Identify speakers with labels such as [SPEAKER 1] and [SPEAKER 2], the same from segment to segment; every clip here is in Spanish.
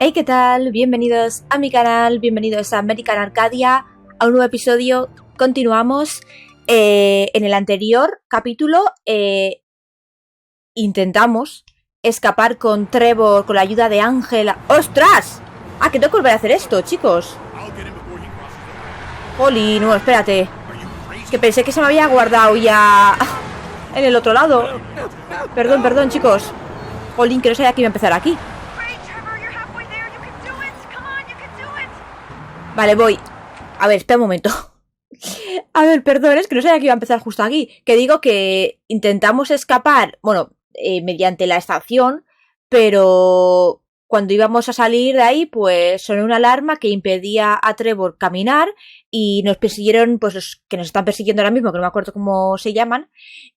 [SPEAKER 1] Hey, ¿qué tal? Bienvenidos a mi canal, bienvenidos a American Arcadia, a un nuevo episodio. Continuamos. En el anterior capítulo intentamos escapar con Trevor con la ayuda de Ángela. ¡Ostras! Ah, que tengo que volver a hacer esto, chicos. Jolín, no, espérate. Que pensé que se me había guardado ya en el otro lado. Perdón, chicos. Jolín, que no sabía que iba a empezar aquí. Vale, voy. A ver, espera un momento. A ver, perdón, es que no sabía que iba a empezar justo aquí. Que digo que intentamos escapar, bueno, mediante la estación, pero cuando íbamos a salir de ahí, pues sonó una alarma que impedía a Trevor caminar y nos persiguieron, pues los que nos están persiguiendo ahora mismo, que no me acuerdo cómo se llaman,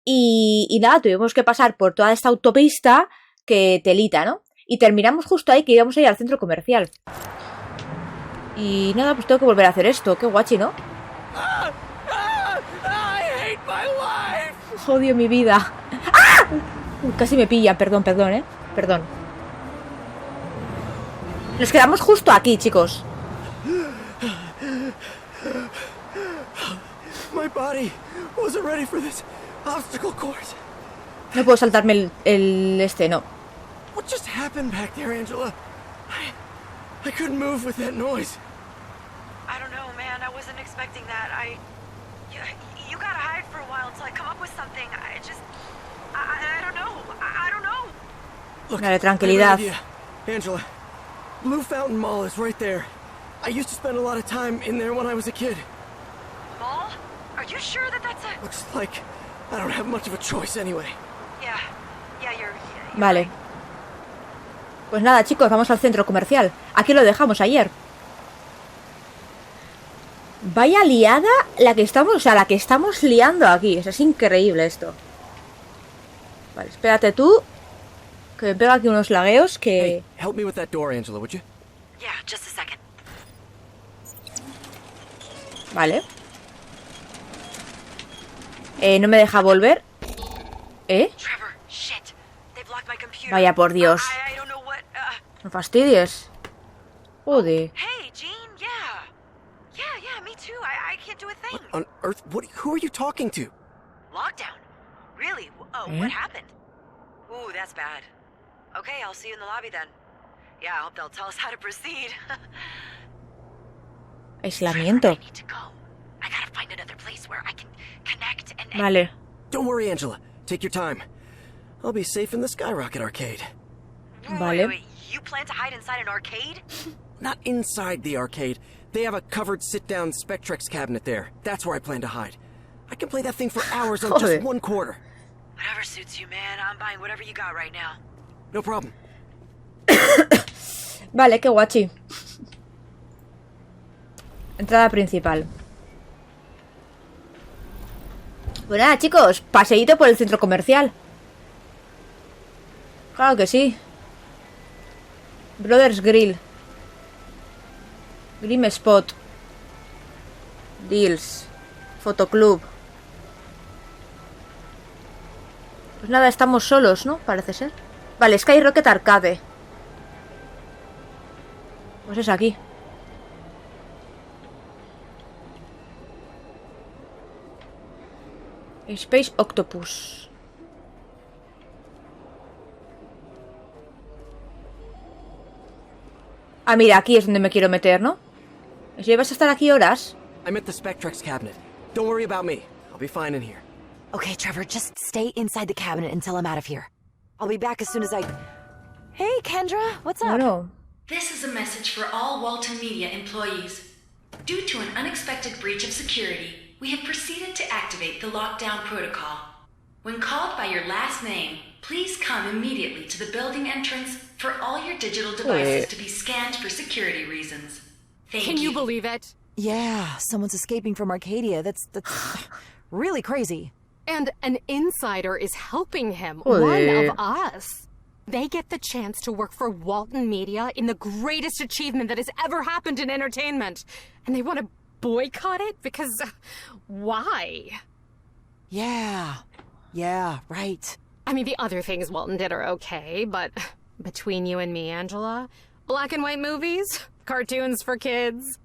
[SPEAKER 1] y nada, tuvimos que pasar por toda esta autopista que telita, ¿no? Y terminamos justo ahí, que íbamos a ir al centro comercial. Y nada, pues tengo que volver a hacer esto. Qué guachi, ¿no? Odio mi vida. ¡Ah! Casi me pillan, perdón, Perdón. Nos quedamos justo aquí, chicos. No puedo saltarme el este, no.
[SPEAKER 2] What just happened back there, Angela? I couldn't move with that noise.
[SPEAKER 3] I don't know, man. I wasn't expecting that. You gotta hide for a while until I come up with something. I don't know. I don't know.
[SPEAKER 2] Look,
[SPEAKER 1] vale, tranquilidad.
[SPEAKER 2] Angela, Blue Fountain Mall is right there. I used to spend a lot of time in there when I was a kid.
[SPEAKER 3] Mall? Are you sure that that's a...
[SPEAKER 2] Looks like I don't have much of a choice anyway.
[SPEAKER 3] Yeah, you're
[SPEAKER 1] vale. Pues nada, chicos, vamos al centro comercial. Aquí lo dejamos ayer. Vaya liada la que estamos, o sea, la que estamos liando aquí. Es increíble esto. Vale, espérate tú, que me pega aquí unos lagueos que...
[SPEAKER 2] Hey, help me with that door, Angela, would you?
[SPEAKER 3] Yeah, just a second.
[SPEAKER 1] Vale. No me deja volver.
[SPEAKER 3] Trevor, shit. They've locked my computer.
[SPEAKER 1] Vaya por Dios.
[SPEAKER 3] I don't know what,
[SPEAKER 1] No fastidies. Joder.
[SPEAKER 3] Hey, Jean, yeah. Yeah, me too. I can't do a thing.
[SPEAKER 2] What on earth? Who are you talking to?
[SPEAKER 3] Lockdown? Really? Oh, what happened? Ooh, that's bad. Okay, I'll see you in the lobby then. Yeah, I hope they'll tell us how to proceed.
[SPEAKER 1] Aislamiento.
[SPEAKER 3] I need to go. I gotta find another place where I can connect and...
[SPEAKER 1] Vale.
[SPEAKER 2] Don't worry, Angela. Take your time. I'll be safe in the Skyrocket arcade.
[SPEAKER 1] Vale.
[SPEAKER 3] Wait. You plan to hide inside an arcade?
[SPEAKER 2] Not inside the arcade. They have a covered sit-down Spectrex cabinet there. That's where I plan to hide. I can play that thing for hours on just one quarter.
[SPEAKER 3] Whatever suits you, man. I'm buying whatever you got right now.
[SPEAKER 2] No problem.
[SPEAKER 1] Vale, qué guachi. Entrada principal. Pues nada, chicos, paseíto por el centro comercial. Claro que sí. Brothers Grill. Grim Spot. Deals. Fotoclub. Pues nada, estamos solos, ¿no? Parece ser. Vale, Skyrocket Arcade. Pues es aquí. Space Octopus. Ah, mira, aquí es donde me quiero meter, ¿no? ¿Si vas a estar aquí horas?
[SPEAKER 2] I'm at the Spectrex cabinet. Don't worry about me. I'll be fine in here.
[SPEAKER 4] Okay, Trevor, just stay inside the cabinet until I'm out of here. I'll be back as soon as I... Hey, Kendra, what's up?
[SPEAKER 1] No.
[SPEAKER 5] This is a message for all Walton Media employees. Due to an unexpected breach of security, we have proceeded to activate the lockdown protocol. When called by your last name, please come immediately to the building entrance for all your digital devices to be scanned for security reasons. Thank you.
[SPEAKER 6] Can you believe it?
[SPEAKER 4] Yeah, someone's escaping from Arcadia. That's really crazy.
[SPEAKER 6] And an insider is helping him,
[SPEAKER 1] Joder.
[SPEAKER 6] one of us. They get the chance to work for Walton Media in the greatest achievement that has ever happened in entertainment. And they want to boycott it because... why?
[SPEAKER 4] Yeah, right.
[SPEAKER 6] I mean, the other things Walton did are okay, but between you and me, Angela, Black and white movies? Cartoons for kids?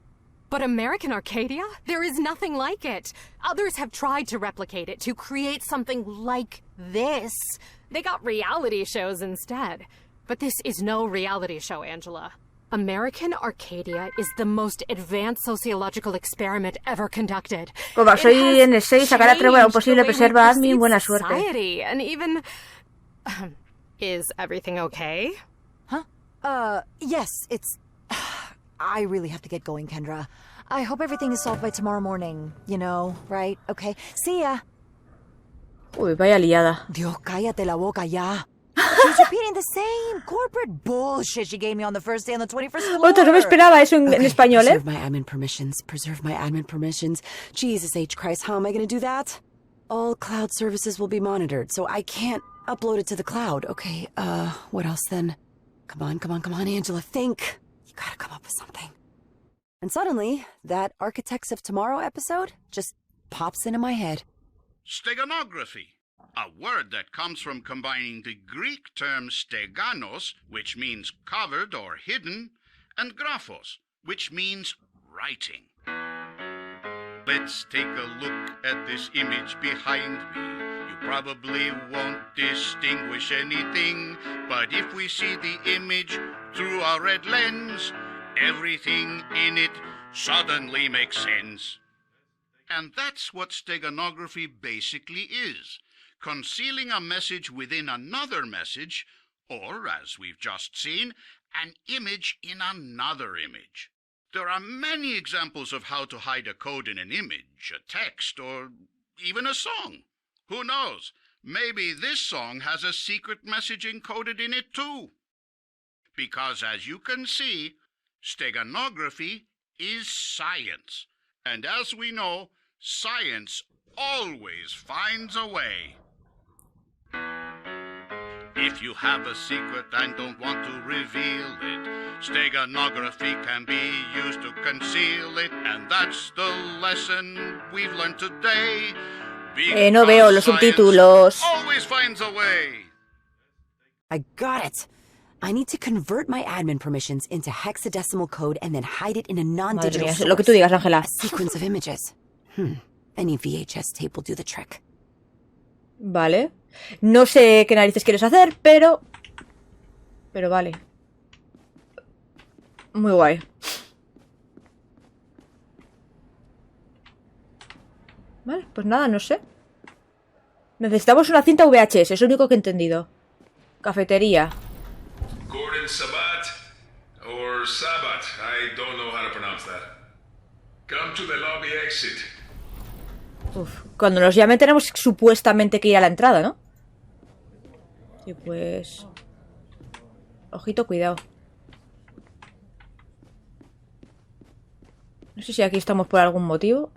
[SPEAKER 6] But American Arcadia? There is nothing like it. Others have tried to replicate it, to create something like this. They got reality shows instead. But this is no reality show, Angela. American Arcadia is the most advanced sociological experiment ever conducted.
[SPEAKER 1] Como soy N6, sacar a Trevor a un posible preserva admin, buena suerte.
[SPEAKER 6] And even... Is everything okay?
[SPEAKER 4] Huh? Yes, it's... I really have to get going, Kendra. I hope everything is solved by tomorrow morning, you know, right? Okay, see ya.
[SPEAKER 1] Uy, vaya liada.
[SPEAKER 4] Dios, cállate la boca ya. She's repeating the same corporate bullshit she gave me on the first day on the 21st floor.
[SPEAKER 1] Otro, no me esperaba eso en español, ¿eh?
[SPEAKER 7] Preserve my admin permissions. Preserve my admin permissions. Jesus H. Christ, how am I going to do that? All cloud services will be monitored, so I can't upload it to the cloud. Okay, what else then? Come on, Angela, think. You gotta come up with something. And suddenly, that Architects of Tomorrow episode just pops into my head.
[SPEAKER 8] Steganography, a word that comes from combining the Greek term steganos, which means covered or hidden, and graphos, which means writing. Let's take a look at this image behind me. You probably won't distinguish anything, but if we see the image through a red lens, everything in it suddenly makes sense. And that's what steganography basically is. Concealing a message within another message, or, as we've just seen, an image in another image. There are many examples of how to hide a code in an image, a text, or even a song. Who knows? Maybe this song has a secret message encoded in it too. Because as you can see, steganography is science. And as we know, science always finds a way. If you have a secret and don't want to reveal it, steganography can be used to conceal it. And that's the lesson we've learned today.
[SPEAKER 1] No veo los subtítulos.
[SPEAKER 8] Always finds a way.
[SPEAKER 7] I got it. I need to convert my admin permissions into hexadecimal code and then hide it in a non-digital source.
[SPEAKER 1] Lo que tú digas, Ángela.
[SPEAKER 7] A sequence of images. Any VHS tape will do the trick.
[SPEAKER 1] Vale. No sé qué narices quieres hacer, pero vale. Muy guay. Vale, pues nada, no sé. Necesitamos una cinta VHS, es lo único que he entendido. Cafetería.
[SPEAKER 9] Gordon Sabat or Sabat, I don't know how to pronounce that. Come to the lobby exit.
[SPEAKER 1] Uf, cuando nos llamen tenemos supuestamente que ir a la entrada, ¿no? Sí, pues... Ojito, cuidado. No sé si aquí estamos por algún motivo.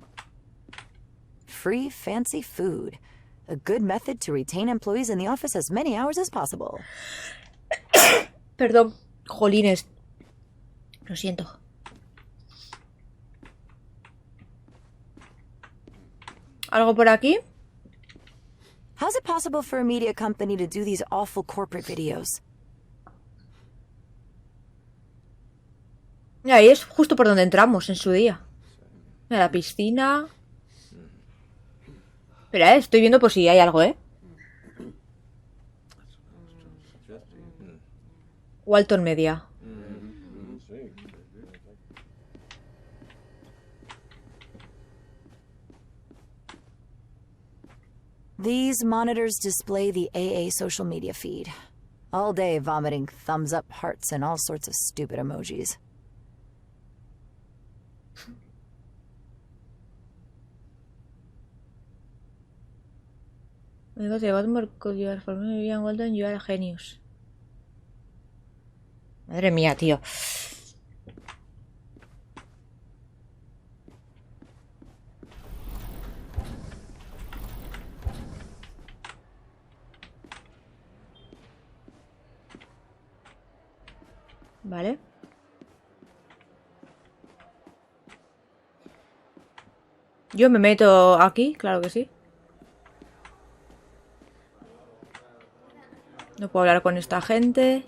[SPEAKER 4] Free fancy food. A good method to retain employees in the office as many hours as possible.
[SPEAKER 1] Perdón, jolines. Lo siento. ¿Algo por aquí?
[SPEAKER 4] How's it possible for a media company to do these awful corporate videos?
[SPEAKER 1] Y ahí es justo por donde entramos en su día. Mira, la piscina. Espera, estoy viendo por si hay algo, ¿eh? Walton Media.
[SPEAKER 4] These monitors display the AA social media feed. All day vomiting thumbs up, hearts, and all sorts of stupid emojis.
[SPEAKER 1] Amigos de Batman, Codiar, Formula, Vivian, Walton, You are genius. Madre mía, tío. Vale. Yo me meto aquí, claro que sí. No puedo hablar con esta gente.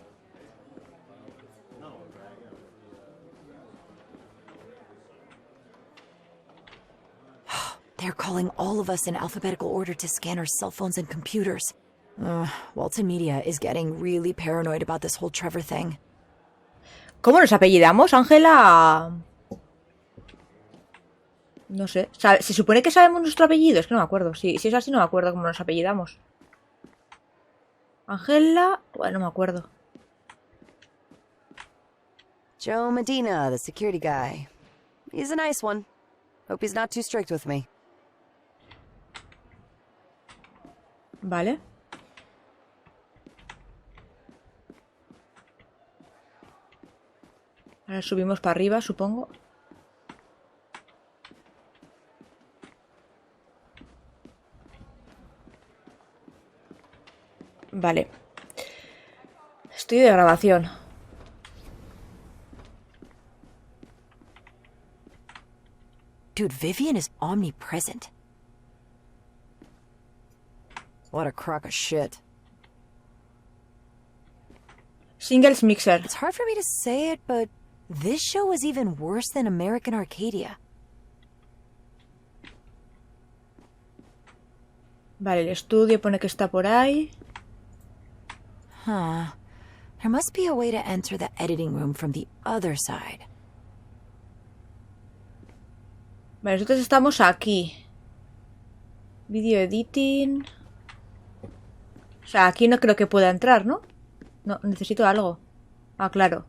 [SPEAKER 4] They're calling all of us in alphabetical order to scan our cell phones and computers. Walton Media is getting really paranoid about this whole Trevor thing.
[SPEAKER 1] ¿Cómo nos apellidamos, Ángela? No sé. ¿Se supone que sabemos nuestro apellido? Es que no me acuerdo. Si es así, no me acuerdo cómo nos apellidamos. Ángela... Bueno, no me acuerdo.
[SPEAKER 7] Joe Medina, the security guy. He's a nice one. Hope he's not too strict with me.
[SPEAKER 1] Vale. Ahora subimos para arriba, supongo. Vale. Estudio de grabación.
[SPEAKER 4] Dude, Vivian is omnipresent.
[SPEAKER 7] What a crock of shit.
[SPEAKER 1] Singles Mixer.
[SPEAKER 4] It's hard for me to say it, but this show is even worse than American Arcadia.
[SPEAKER 1] Vale, el estudio pone que está por ahí.
[SPEAKER 4] Huh. There must be a way to enter the editing room from the other side.
[SPEAKER 1] Vale, nosotros estamos aquí. Video editing. O sea, aquí no creo que pueda entrar, ¿no? No, necesito algo. Ah, claro.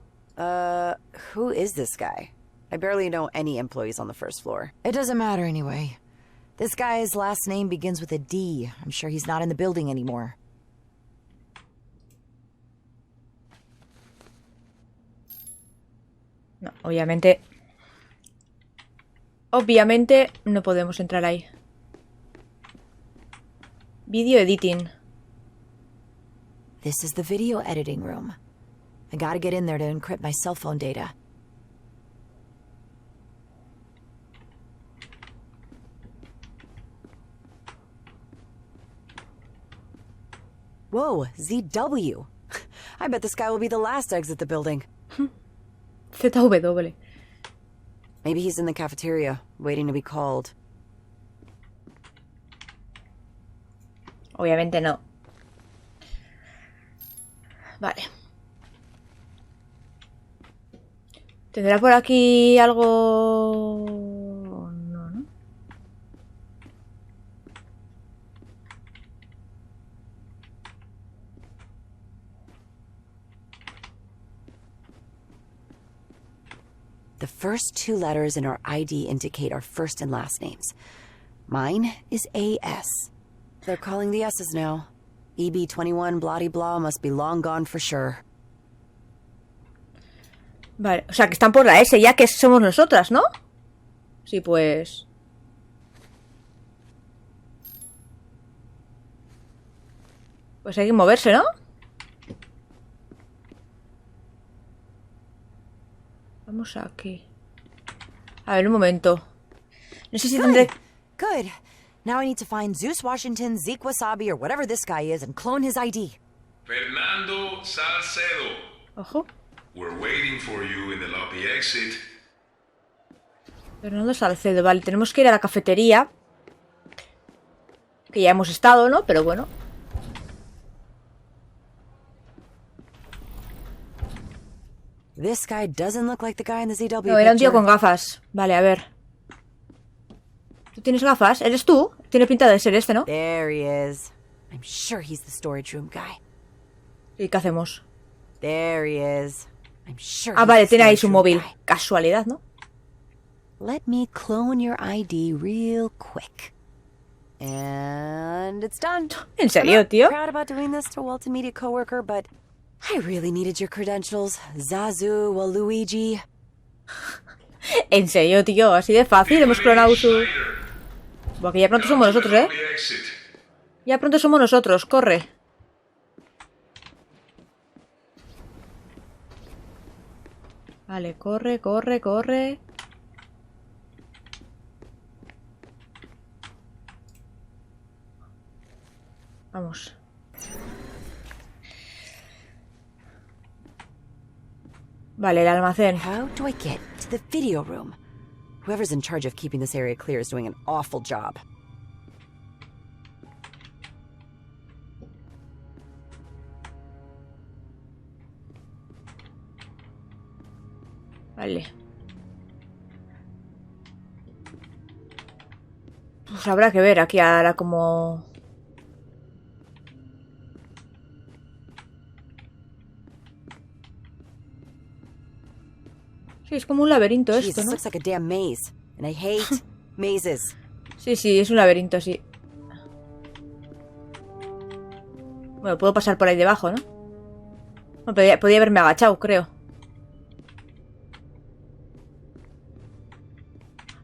[SPEAKER 7] Who is this guy? I barely know any employees on the first floor.
[SPEAKER 4] It doesn't matter anyway. This guy's last name begins with a D. I'm sure he's not in the building anymore.
[SPEAKER 1] No, obviamente. Obviamente no podemos entrar ahí. Video editing.
[SPEAKER 4] This is the video editing room. I gotta get in there to encrypt my cell phone data.
[SPEAKER 7] Whoa, ZW. I bet this guy will be the last to exit the building.
[SPEAKER 1] ZW.
[SPEAKER 7] Maybe he's in the cafeteria, waiting to be called.
[SPEAKER 1] Obviamente no. Vale. ¿Tendrá por aquí algo? No, ¿no?
[SPEAKER 7] The first two letters in our ID indicate our first and last names. Mine is AS. They're calling the S's now. EB21 bloody blah must be long gone for sure.
[SPEAKER 1] Vale, o sea que están por la S ya que somos nosotras, ¿no? Sí, pues... Pues hay que moverse, ¿no? Vamos aquí. A ver, un momento. No sé si tendré...
[SPEAKER 4] Good. Now I need to find Zeus Washington, Zeke Wasabi, or whatever this guy is, and clone his ID.
[SPEAKER 9] Fernando Salcedo.
[SPEAKER 1] Ojo.
[SPEAKER 9] We're waiting for you in the lobby exit.
[SPEAKER 1] Fernando Salcedo, vale, tenemos que ir a la cafetería. Que ya hemos estado, ¿no? Pero bueno.
[SPEAKER 7] This guy doesn't look like the guy in the ZW
[SPEAKER 1] No, era un tío
[SPEAKER 7] picture.
[SPEAKER 1] con gafas. Vale, a ver. ¿Tú tienes gafas? ¿Eres tú? Tiene pinta de ser este, ¿no?
[SPEAKER 7] There he is. I'm sure he's the storage room guy.
[SPEAKER 1] ¿Y qué hacemos?
[SPEAKER 7] There he is. I'm sure
[SPEAKER 1] Ah,
[SPEAKER 7] he's
[SPEAKER 1] vale,
[SPEAKER 7] the
[SPEAKER 1] tiene ahí
[SPEAKER 7] storage
[SPEAKER 1] su
[SPEAKER 7] room
[SPEAKER 1] móvil.
[SPEAKER 7] guy.
[SPEAKER 1] Casualidad, ¿no?
[SPEAKER 7] Let me clone your ID real quick. And it's done.
[SPEAKER 1] ¿En
[SPEAKER 7] I'm
[SPEAKER 1] serio,
[SPEAKER 7] not
[SPEAKER 1] tío?
[SPEAKER 7] proud about doing this to a Walton Media coworker, but I really needed your credentials, Zazu Waluigi.
[SPEAKER 1] ¿En serio, tío? Así de fácil. Hemos clonado su... Buah, que ya pronto somos nosotros, ¿eh? Ya pronto somos nosotros. Corre. Vale, corre, corre, corre. Vamos. Vale, el almacén.
[SPEAKER 4] How do I get to the video room?
[SPEAKER 7] Whoever's in charge of keeping this area clear is doing an awful job.
[SPEAKER 1] Vale. Pues habrá que ver aquí ahora como... Sí, es como un laberinto esto, ¿no?
[SPEAKER 7] Looks like a damn maze, and I hate mazes.
[SPEAKER 1] Sí, sí, es un laberinto, sí. Bueno, puedo pasar por ahí debajo, ¿no? Bueno, podía haberme agachado, creo.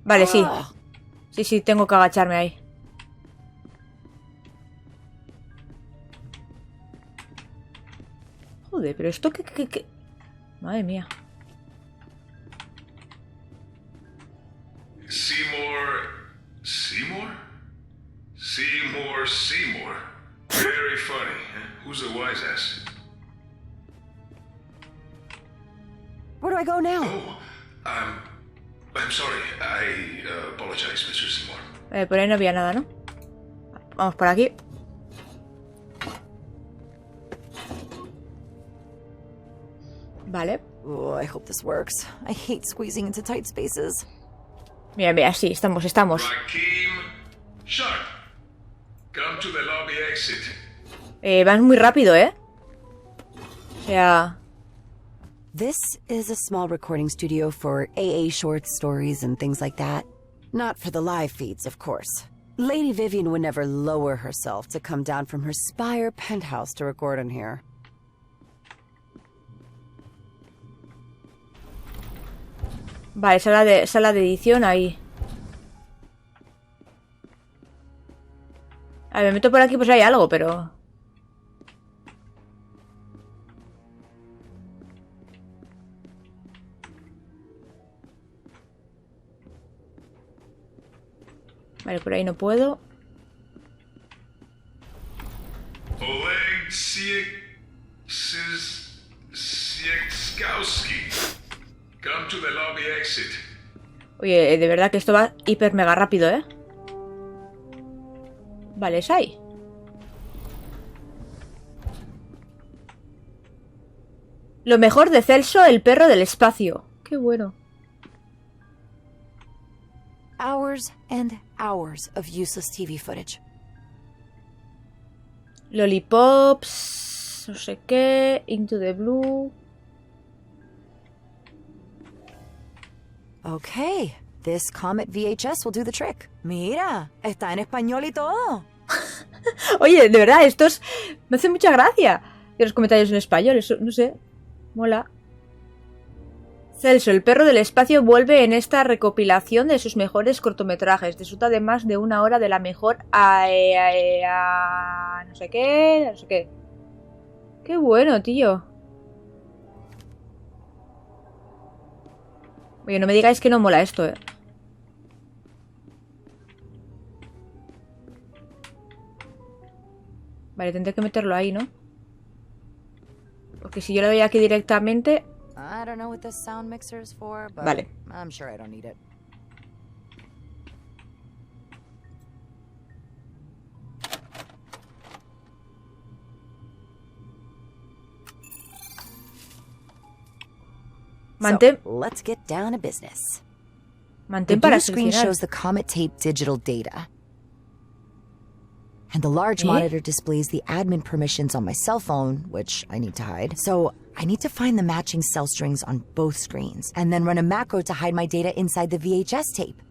[SPEAKER 1] Vale, sí. Sí, sí, tengo que agacharme ahí. Joder, pero esto qué... Madre mía.
[SPEAKER 9] Seymour. Very funny. Who's the wise ass?
[SPEAKER 7] Where do I go now?
[SPEAKER 9] Oh, I'm sorry. I apologize, Mr. Seymour.
[SPEAKER 1] Por ahí no había nada, ¿no? Vamos por aquí. Vale.
[SPEAKER 4] Oh, I hope this works. I hate squeezing into tight spaces.
[SPEAKER 1] Mira, mira, sí, estamos.
[SPEAKER 9] Rakim, Sharp. Come to the lobby exit.
[SPEAKER 1] Van muy rápido, ¿eh? O sea...
[SPEAKER 7] This is a small recording studio for AA short stories and things like that. Not for the live feeds, of course. Lady Vivian would never lower herself to come down from her spire penthouse to record in here.
[SPEAKER 1] Vale, sala de edición ahí. A ver, me meto por aquí, pues hay algo, pero... Vale, por ahí no puedo.
[SPEAKER 9] Oleg Siekskowski. Come to the lobby exit.
[SPEAKER 1] Oye, de verdad que esto va hiper mega rápido, ¿eh? Vale, es ahí. Lo mejor de Celso, el perro del espacio. Qué bueno.
[SPEAKER 4] Hours and hours of useless TV footage.
[SPEAKER 1] Lollipops, no sé qué, Into the Blue.
[SPEAKER 4] Okay, this Comet VHS will do the trick. Mira, está en español y todo.
[SPEAKER 1] Oye, de verdad, estos me hacen mucha gracia. Y los comentarios en español, eso, no sé, mola. Celso, el perro del espacio, vuelve en esta recopilación de sus mejores cortometrajes. Disfruta de más de una hora de la mejor no sé qué, no sé qué. Qué bueno, tío. Oye, no me digáis que no mola esto, eh. Vale, tendré que meterlo ahí, ¿no? Porque si yo lo veía aquí directamente...
[SPEAKER 4] I don't know what this sound mixer is for, but
[SPEAKER 1] vale.
[SPEAKER 4] I'm sure I don't need it.
[SPEAKER 1] Mantén.
[SPEAKER 7] So, let's get down to business.
[SPEAKER 1] Mantén
[SPEAKER 7] the
[SPEAKER 1] para
[SPEAKER 7] blue screen
[SPEAKER 1] seleccionar.
[SPEAKER 7] shows the Comet tape digital data. And the large monitor displays the admin permissions on my cell phone, which I need to hide. So I need to find the matching cell strings on both screens, and then run a macro to hide my data inside the VHS tape.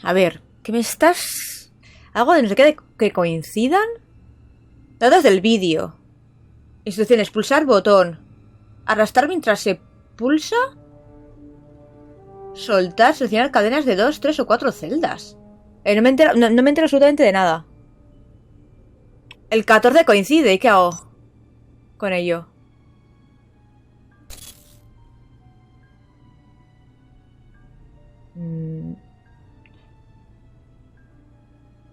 [SPEAKER 1] A ver, ¿qué me estás...? ¿Algo de no sé qué que coincidan? Datos del vídeo. Instrucciones, pulsar botón. Arrastrar mientras se pulsa. Soltar, seleccionar cadenas de 2, 3 o 4 celdas. No me entero absolutamente de nada. El 14 coincide, ¿y qué hago con ello?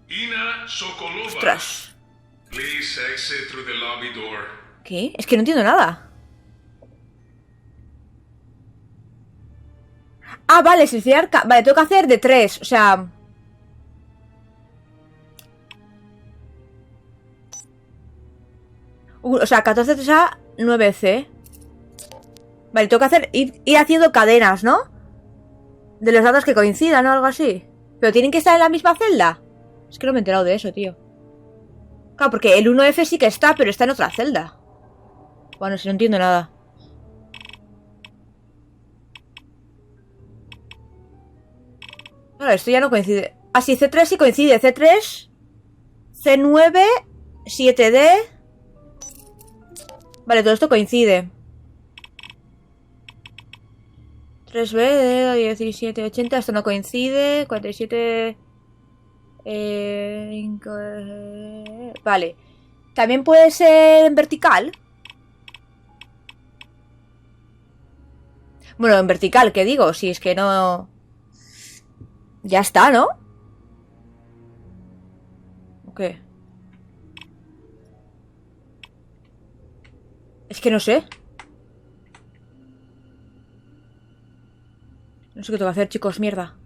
[SPEAKER 9] Ina Sokolova.
[SPEAKER 1] Ostras.
[SPEAKER 9] Please exit through the lobby door.
[SPEAKER 1] ¿Qué? Es que no entiendo nada. Ah, vale, seleccionar... Vale, tengo que hacer de 3, o sea... O sea, 14C, 9C. Vale, tengo que hacer... Ir haciendo cadenas, ¿no? De los datos que coincidan o algo así. Pero tienen que estar en la misma celda. Es que no me he enterado de eso, tío. Claro, porque el 1F sí que está, pero está en otra celda. Bueno, si no entiendo nada. Claro, esto ya no coincide. Ah, sí, C3 sí coincide. C3, C9, 7D. Vale, todo esto coincide. 3B, 17, 80. Esto no coincide. 47... Vale. También puede ser en vertical. Bueno, en vertical, ¿qué digo? Si es que no... Ya está, ¿no? ¿O qué? Es que no sé. No sé qué tengo que hacer, chicos, mierda.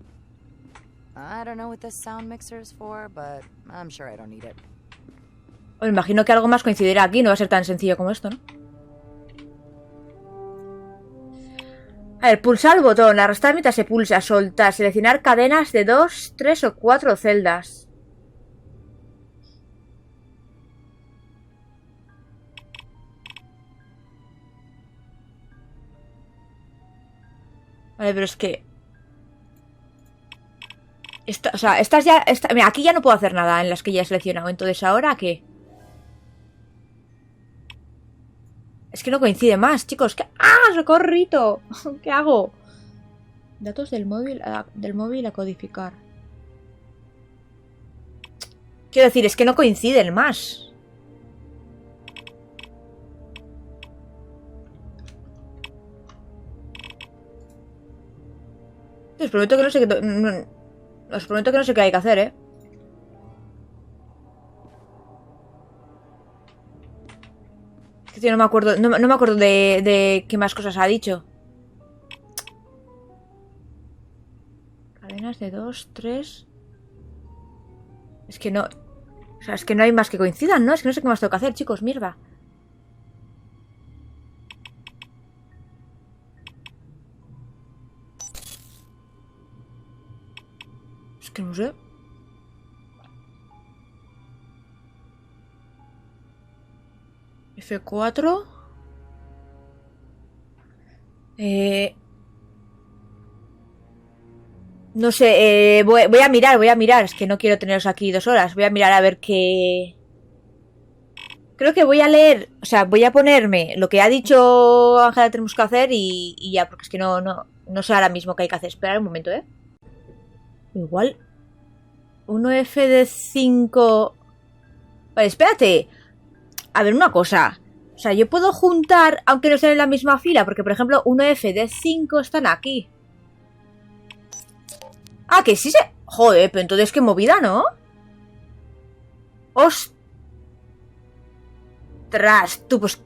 [SPEAKER 4] I don't know what this sound mixer is for, but I'm sure I don't need it.
[SPEAKER 1] Me imagino que algo más coincidirá aquí, no va a ser tan sencillo como esto, ¿no? A ver, pulsar el botón, arrastrar mientras se pulsa, soltar, seleccionar cadenas de 2, 3 o 4 celdas. Vale, pero es que... o sea, estas ya... mira, aquí ya no puedo hacer nada en las que ya he seleccionado. Entonces, ¿ahora qué? Es que no coincide más, chicos. ¡Ah! ¡Socorrito! ¿Qué hago? Datos del móvil a codificar. Quiero decir, es que no coinciden más. Os prometo que no sé qué... os prometo que no sé qué hay que hacer, ¿eh? Es que tío, no me acuerdo... No me acuerdo de qué más cosas ha dicho. Cadenas de 2, 3... Es que no... O sea, es que no hay más que coincidan, ¿no? Es que no sé qué más tengo que hacer, chicos, mierda. Es que no sé. F4. No sé, voy a mirar. Es que no quiero teneros aquí 2 horas. Voy a mirar a ver qué... Creo que voy a leer... O sea, voy a ponerme lo que ha dicho Ángela tenemos que hacer y ya, porque es que no sé ahora mismo qué hay que hacer. Esperad un momento, ¿eh? Igual... 1F de 5... Vale, espérate. A ver, una cosa. O sea, yo puedo juntar, aunque no estén en la misma fila, porque, por ejemplo, 1F de 5 están aquí. Ah, que sí se... Joder, pero entonces qué movida, ¿no? Ostras, tú, pues...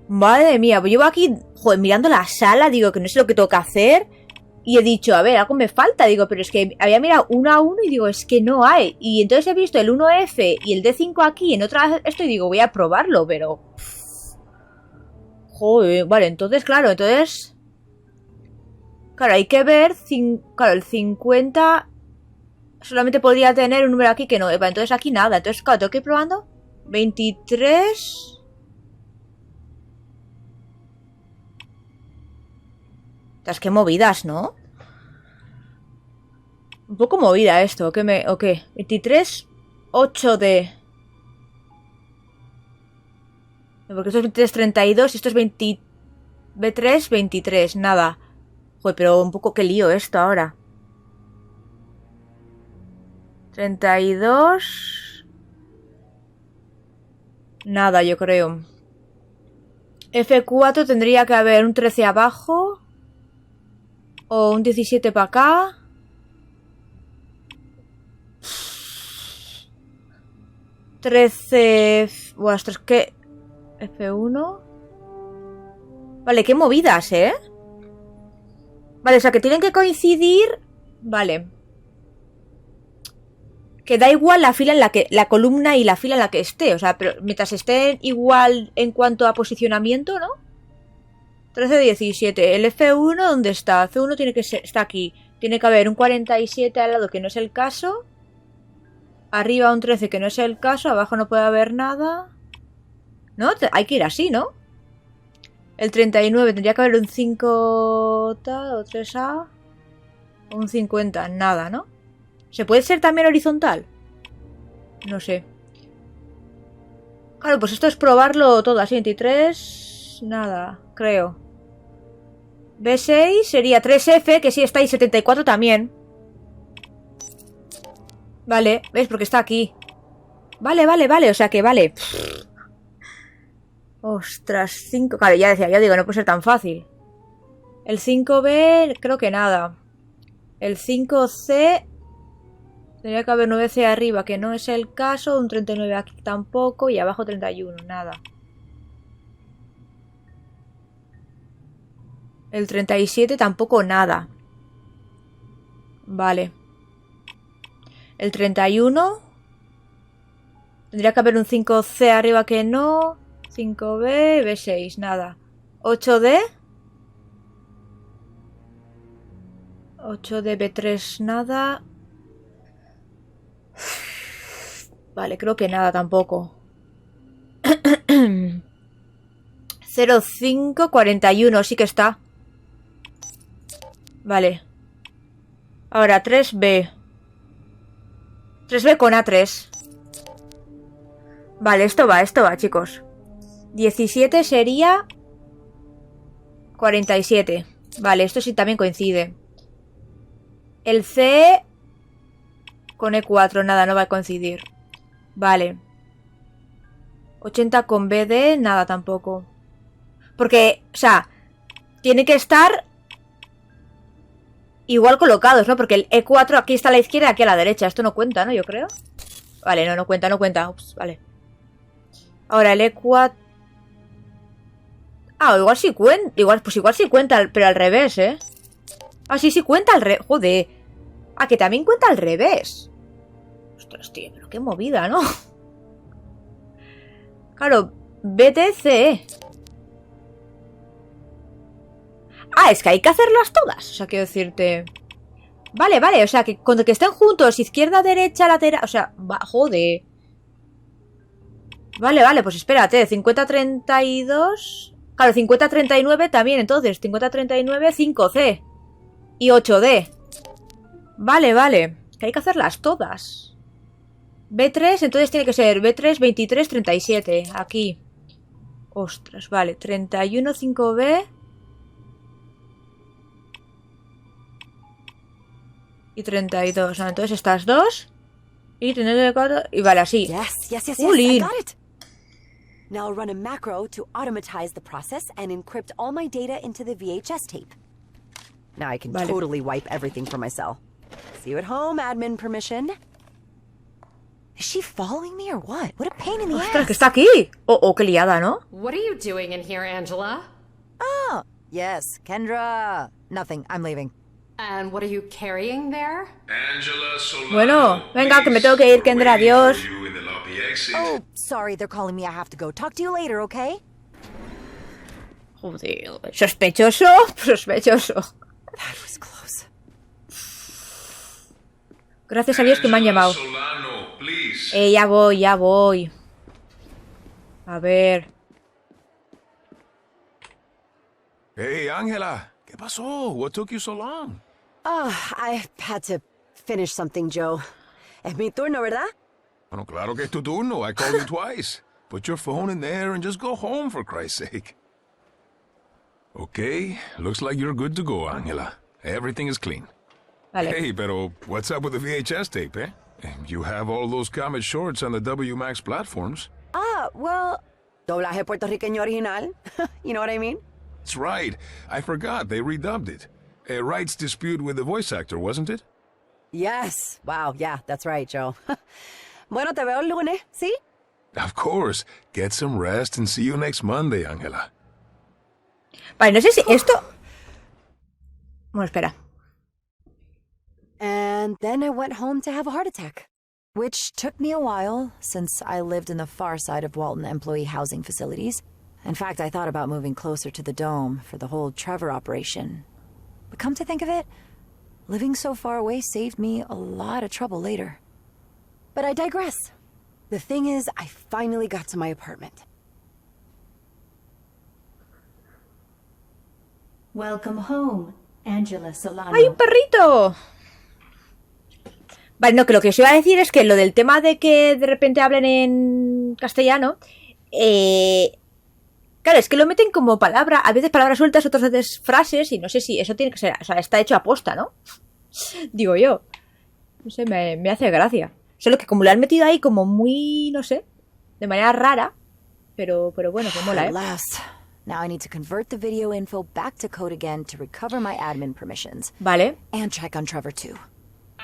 [SPEAKER 1] Madre mía, pues llevo aquí, joder, mirando la sala, digo que no sé lo que tengo que hacer. Y he dicho, a ver, algo me falta, digo, pero es que había mirado 1 a 1 y digo, es que no hay. Y entonces he visto el 1F y el D5 aquí en otra... Esto y digo, voy a probarlo, pero... Joder, vale, entonces, claro, entonces... Claro, hay que ver... Claro, el 50... Solamente podría tener un número aquí que no... Vale, entonces aquí nada, entonces, claro, tengo que ir probando. 23... Estas que movidas, ¿no? Un poco movida esto, ¿o qué? 23, 8D. Porque esto es 23, 32 y esto es 20... B3, 23, nada. Joder, pero un poco que lío esto ahora. 32... Nada, yo creo. F4 tendría que haber un 13 abajo. O un 17 para acá. Bueno, esto es que... F1. Vale, qué movidas, ¿eh? Vale, o sea, que tienen que coincidir. Vale. Que da igual la fila en la que... La columna y la fila en la que esté. O sea, pero mientras estén igual en cuanto a posicionamiento, ¿no? 13 de 17. El F1, ¿dónde está? F1 tiene que ser... Está aquí. Tiene que haber un 47 al lado, que no es el caso. Arriba un 13, que no es el caso. Abajo no puede haber nada. ¿No? Hay que ir así, ¿no? El 39 tendría que haber un 5 tal, o 3A. Un 50, nada, ¿no? ¿Se puede ser también horizontal? No sé. Claro, pues esto es probarlo todo. Así, 23... Nada, creo. B6 sería 3F, que sí está ahí, 74 también. Vale, ¿ves? Porque está aquí. Vale, o sea que vale. Ostras, 5... Claro, ya decía, ya digo, no puede ser tan fácil. El 5B, creo que nada. El 5C... Tendría que haber 9C arriba, que no es el caso. Un 39 aquí tampoco. Y abajo 31, nada. El 37 tampoco nada. Vale. El 31. Tendría que haber un 5C arriba que no. 5B, B6, nada. 8D. 8D, B3, nada. Vale, creo que nada tampoco. 05, 41, sí que está. Vale. Ahora 3B. 3B con A3. Vale, esto va, chicos. 17 sería 47. Vale, esto sí también coincide. El C con E4, nada, no va a coincidir. Vale. 80 con BD, nada tampoco. Porque, o sea, tiene que estar igual colocados, ¿no? Porque el E4 aquí está a la izquierda y aquí a la derecha. Esto no cuenta, ¿no? Yo creo. Vale, no cuenta. Ups, vale. Ahora el E4... Ah, igual sí cuenta. Igual sí cuenta, pero al revés, ¿eh? Ah, sí cuenta al revés. Joder. Ah, que también cuenta al revés. Ostras, tío, pero qué movida, ¿no? Claro, BTC. Ah, es que hay que hacerlas todas. O sea, quiero decirte... Vale, o sea, que cuando que estén juntos, izquierda, derecha, lateral... O sea, joder. Vale, pues espérate. 50-32... Claro, 50-39 también, entonces. 50-39, 5C. Y 8D. Vale. Que hay que hacerlas todas. B3, entonces tiene que ser B3, 23, 37. Aquí. Ostras, vale. 31, 5B. Y 32. Ah, entonces estas dos. Y 34. Y vale, así.
[SPEAKER 7] Yes. I got it. Now I'll run a macro to automatize the process and encrypt all my data into the VHS tape. Now I can totally wipe everything from my cell. See you at home, admin permission. Is she following me or what? What a pain in the ass.
[SPEAKER 1] ¡Ostras, que está aquí! Oh, qué liada, ¿no?
[SPEAKER 6] What are you doing in here, Angela?
[SPEAKER 4] Oh, yes, Kendra. Nothing, I'm leaving.
[SPEAKER 6] And what are you carrying there?
[SPEAKER 9] Angela Solano,
[SPEAKER 1] Bueno, venga, que me tengo que ir, Kendra, adiós.
[SPEAKER 4] Oh, sorry, they're calling me. I have to go. Talk to you later, okay?
[SPEAKER 1] Joder, sospechoso.
[SPEAKER 7] That was close.
[SPEAKER 1] Gracias a Dios que me han llamado.
[SPEAKER 9] Solano, please.
[SPEAKER 1] Ya voy. A ver.
[SPEAKER 10] Hey, Angela. ¿Qué pasó? What took you so long?
[SPEAKER 7] I had to finish something, Joe. Es mi turno, ¿verdad?
[SPEAKER 10] Bueno, claro que es tu turno. I called you twice. Put your phone in there and just go home, for Christ's sake. Okay, looks like you're good to go, Angela. Everything is clean.
[SPEAKER 1] Vale.
[SPEAKER 10] Hey, pero what's up with the VHS tape, eh? You have all those comic shorts on the WMAX platforms.
[SPEAKER 7] Well, doblaje puertorriqueño original. You know what I mean?
[SPEAKER 10] That's right. I forgot. They redubbed it. A rights dispute with the voice actor, wasn't it?
[SPEAKER 7] Yes. Wow, yeah, that's right, Joe. Bueno, te veo el lunes, ¿sí?
[SPEAKER 10] Of course. Get some rest and see you next Monday, Angela.
[SPEAKER 1] Vale, no sé si esto... Bueno, espera.
[SPEAKER 4] And then I went home to have a heart attack, which took me a while since I lived in the far side of Walton employee housing facilities. In fact, I thought about moving closer to the dome for the whole Trevor operation. But come to think of it, living so far away saved me a lot of trouble later. But I digress. The thing is, I finally got to my apartment.
[SPEAKER 11] Welcome home, Angela Solano.
[SPEAKER 1] ¡Hay un perrito! Vale, no, que lo que os iba a decir es que lo del tema de que de repente hablen en castellano, claro, es que lo meten como palabra, a veces palabras sueltas, otras veces frases, y no sé si eso tiene que ser, o sea, está hecho a posta, ¿no? Digo yo. No sé, me hace gracia. Solo que como lo han metido ahí como muy, no sé, de manera rara, pero bueno, que mola, ¿eh?
[SPEAKER 4] Now I need to convert the video info back to code again to recover my admin permissions.
[SPEAKER 1] Vale.
[SPEAKER 4] And check on Trevor too.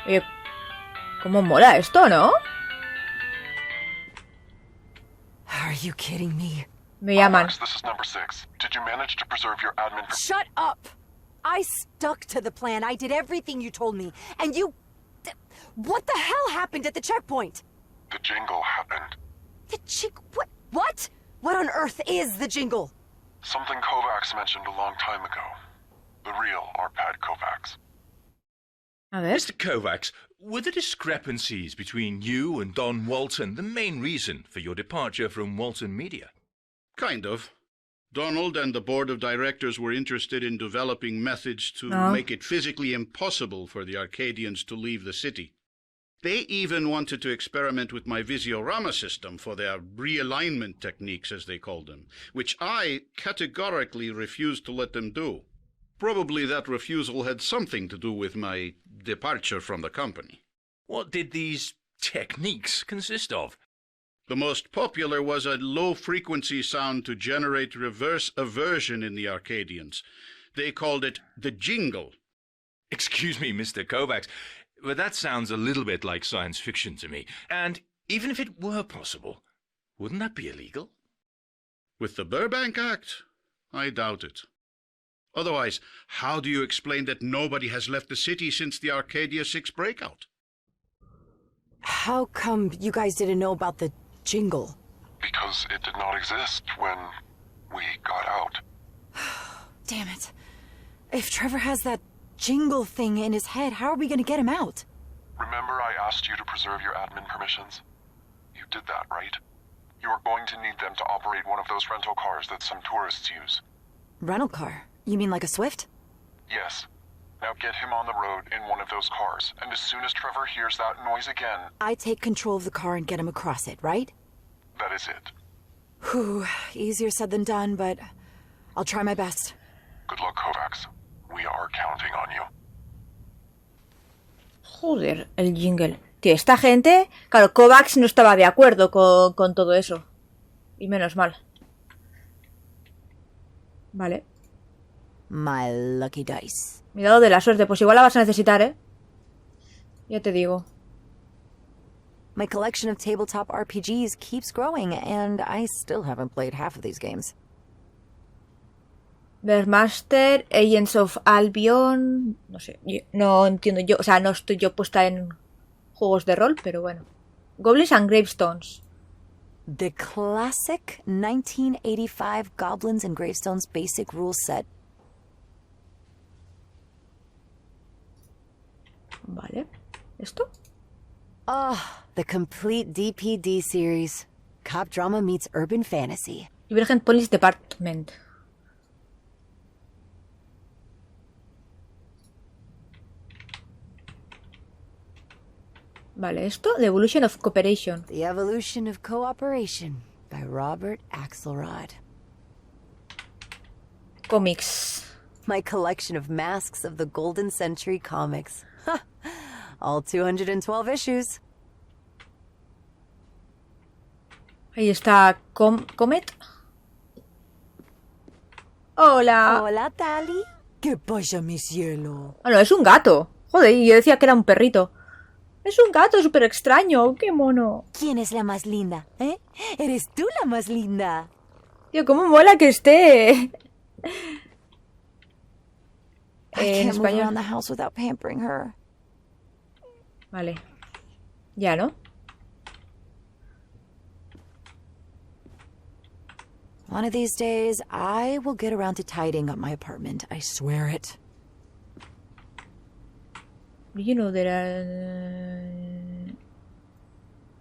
[SPEAKER 1] Oye, ¿cómo mola esto, no?
[SPEAKER 4] Are you kidding me?
[SPEAKER 1] Me llaman.
[SPEAKER 12] This is number 6. Did you manage to preserve your admin?
[SPEAKER 4] Shut up! I stuck to the plan. I did everything you told me. And you... What the hell happened at the checkpoint?
[SPEAKER 12] The jingle happened.
[SPEAKER 4] The What? What? What on earth is the jingle?
[SPEAKER 12] Something Kovacs mentioned a long time ago. The real Arpad Kovacs.
[SPEAKER 1] A ver.
[SPEAKER 13] Mr. Kovacs, were the discrepancies between you and Don Walton the main reason for your departure from Walton Media?
[SPEAKER 8] Kind of. Donald and the board of directors were interested in developing methods to make it physically impossible for the Arcadians to leave the city. They even wanted to experiment with my Visiorama system for their realignment techniques, as they called them, which I categorically refused to let them do. Probably that refusal had something to do with my departure from the company.
[SPEAKER 13] What did these techniques consist of?
[SPEAKER 8] The most popular was a low-frequency sound to generate reverse aversion in the Arcadians. They called it the jingle.
[SPEAKER 13] Excuse me, Mr. Kovacs, but that sounds a little bit like science fiction to me. And even if it were possible, wouldn't that be illegal?
[SPEAKER 8] With the Burbank Act? I doubt it. Otherwise, how do you explain that nobody has left the city since the Arcadia 6 breakout?
[SPEAKER 4] How come you guys didn't know about the jingle?
[SPEAKER 12] Because it did not exist when we got out.
[SPEAKER 4] Damn it. If Trevor has that jingle thing in his head, how are we gonna get him out?
[SPEAKER 12] Remember I asked you to preserve your admin permissions? You did that, right? You are going to need them to operate one of those rental cars that some tourists use.
[SPEAKER 4] Rental car? You mean like a Swift?
[SPEAKER 12] Yes. Now get him on the road in one of those cars, and as soon as Trevor hears that noise again...
[SPEAKER 4] I take control of the car and get him across it, right?
[SPEAKER 12] That is it.
[SPEAKER 4] Whew, easier said than done, but I'll try my best.
[SPEAKER 12] Good luck, Kovacs. We are counting on you.
[SPEAKER 1] Joder, el jingle. Tío, esta gente... Claro, Kovacs no estaba de acuerdo con todo eso. Y menos mal. Vale.
[SPEAKER 4] My lucky dice.
[SPEAKER 1] Mi dado de la suerte. Pues igual la vas a necesitar, ¿eh? Ya te digo.
[SPEAKER 4] My collection of tabletop RPGs keeps growing, and I still haven't played half of these games. Bearmaster,
[SPEAKER 1] Agents of Albion... No sé, no entiendo yo... O sea, no estoy yo puesta en juegos de rol, pero bueno. Goblins and Gravestones.
[SPEAKER 4] The classic 1985 Goblins and Gravestones basic rules set.
[SPEAKER 1] Vale. ¿Esto?
[SPEAKER 4] The complete DPD series. Cop drama meets urban fantasy.
[SPEAKER 1] Divergent Police Department. Vale, esto, The Evolution of Cooperation.
[SPEAKER 4] The Evolution of Cooperation by Robert Axelrod.
[SPEAKER 1] Comics.
[SPEAKER 4] My collection of Masks of the Golden Century comics. All 212 issues.
[SPEAKER 1] Ahí está Comet. Hola.
[SPEAKER 4] Hola, Tali. ¿Qué pasa, mi cielo?
[SPEAKER 1] Bueno, es un gato. Joder, yo decía que era un perrito. Es un gato súper extraño. ¡Qué mono!
[SPEAKER 4] ¿Quién es la más linda? ¿Eh? Eres tú la más linda.
[SPEAKER 1] Tío, cómo mola que esté. en
[SPEAKER 4] can't move
[SPEAKER 1] español.
[SPEAKER 4] around the house without pampering her.
[SPEAKER 1] Vale. Ya, ¿no?
[SPEAKER 4] One of these days, I will get around to tidying up my apartment. I swear it.
[SPEAKER 1] You know there are...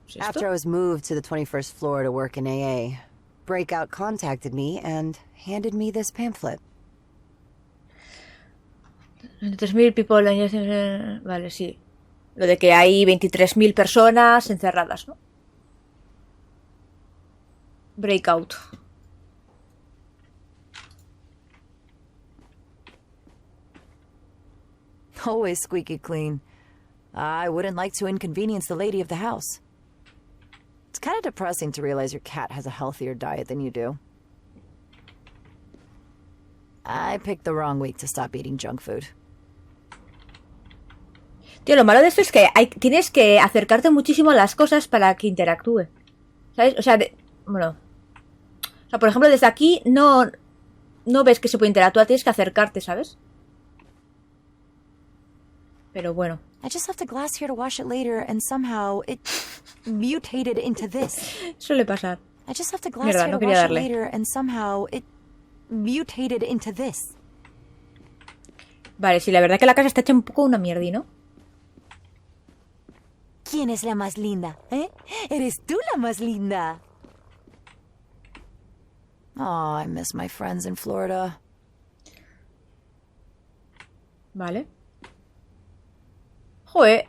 [SPEAKER 1] ¿Es esto?
[SPEAKER 7] After I was moved to the 21st floor to work in AA, Breakout contacted me and handed me this pamphlet.
[SPEAKER 1] 23.000 people... Vale, sí. Lo de que hay 23.000 personas encerradas, ¿no? Breakout.
[SPEAKER 4] Always squeaky clean. I wouldn't like to inconvenience the lady of the house. It's kind of depressing to realize your cat has a healthier diet than you do. I picked the wrong week to stop eating junk food.
[SPEAKER 1] Tío, lo malo de esto es que tienes que acercarte muchísimo a las cosas para que interactúe. ¿Sabes? O sea, bueno. O sea, por ejemplo, desde aquí no ves que se puede interactuar, tienes que acercarte, ¿sabes? Pero bueno.
[SPEAKER 4] I just left a glass here to wash it later and somehow it mutated into this.
[SPEAKER 1] Suele pasar.
[SPEAKER 4] I just left a glass
[SPEAKER 1] Mierda,
[SPEAKER 4] here
[SPEAKER 1] no
[SPEAKER 4] to
[SPEAKER 1] quería
[SPEAKER 4] wash it
[SPEAKER 1] darle.
[SPEAKER 4] later and somehow it mutated into this.
[SPEAKER 1] Vale, sí, la verdad que la casa está hecha un poco una mierda, ¿no?
[SPEAKER 4] ¿Quién es la más linda? ¿Eh? Eres tú la más linda. Oh, I miss my friends in Florida.
[SPEAKER 1] Vale. Joder.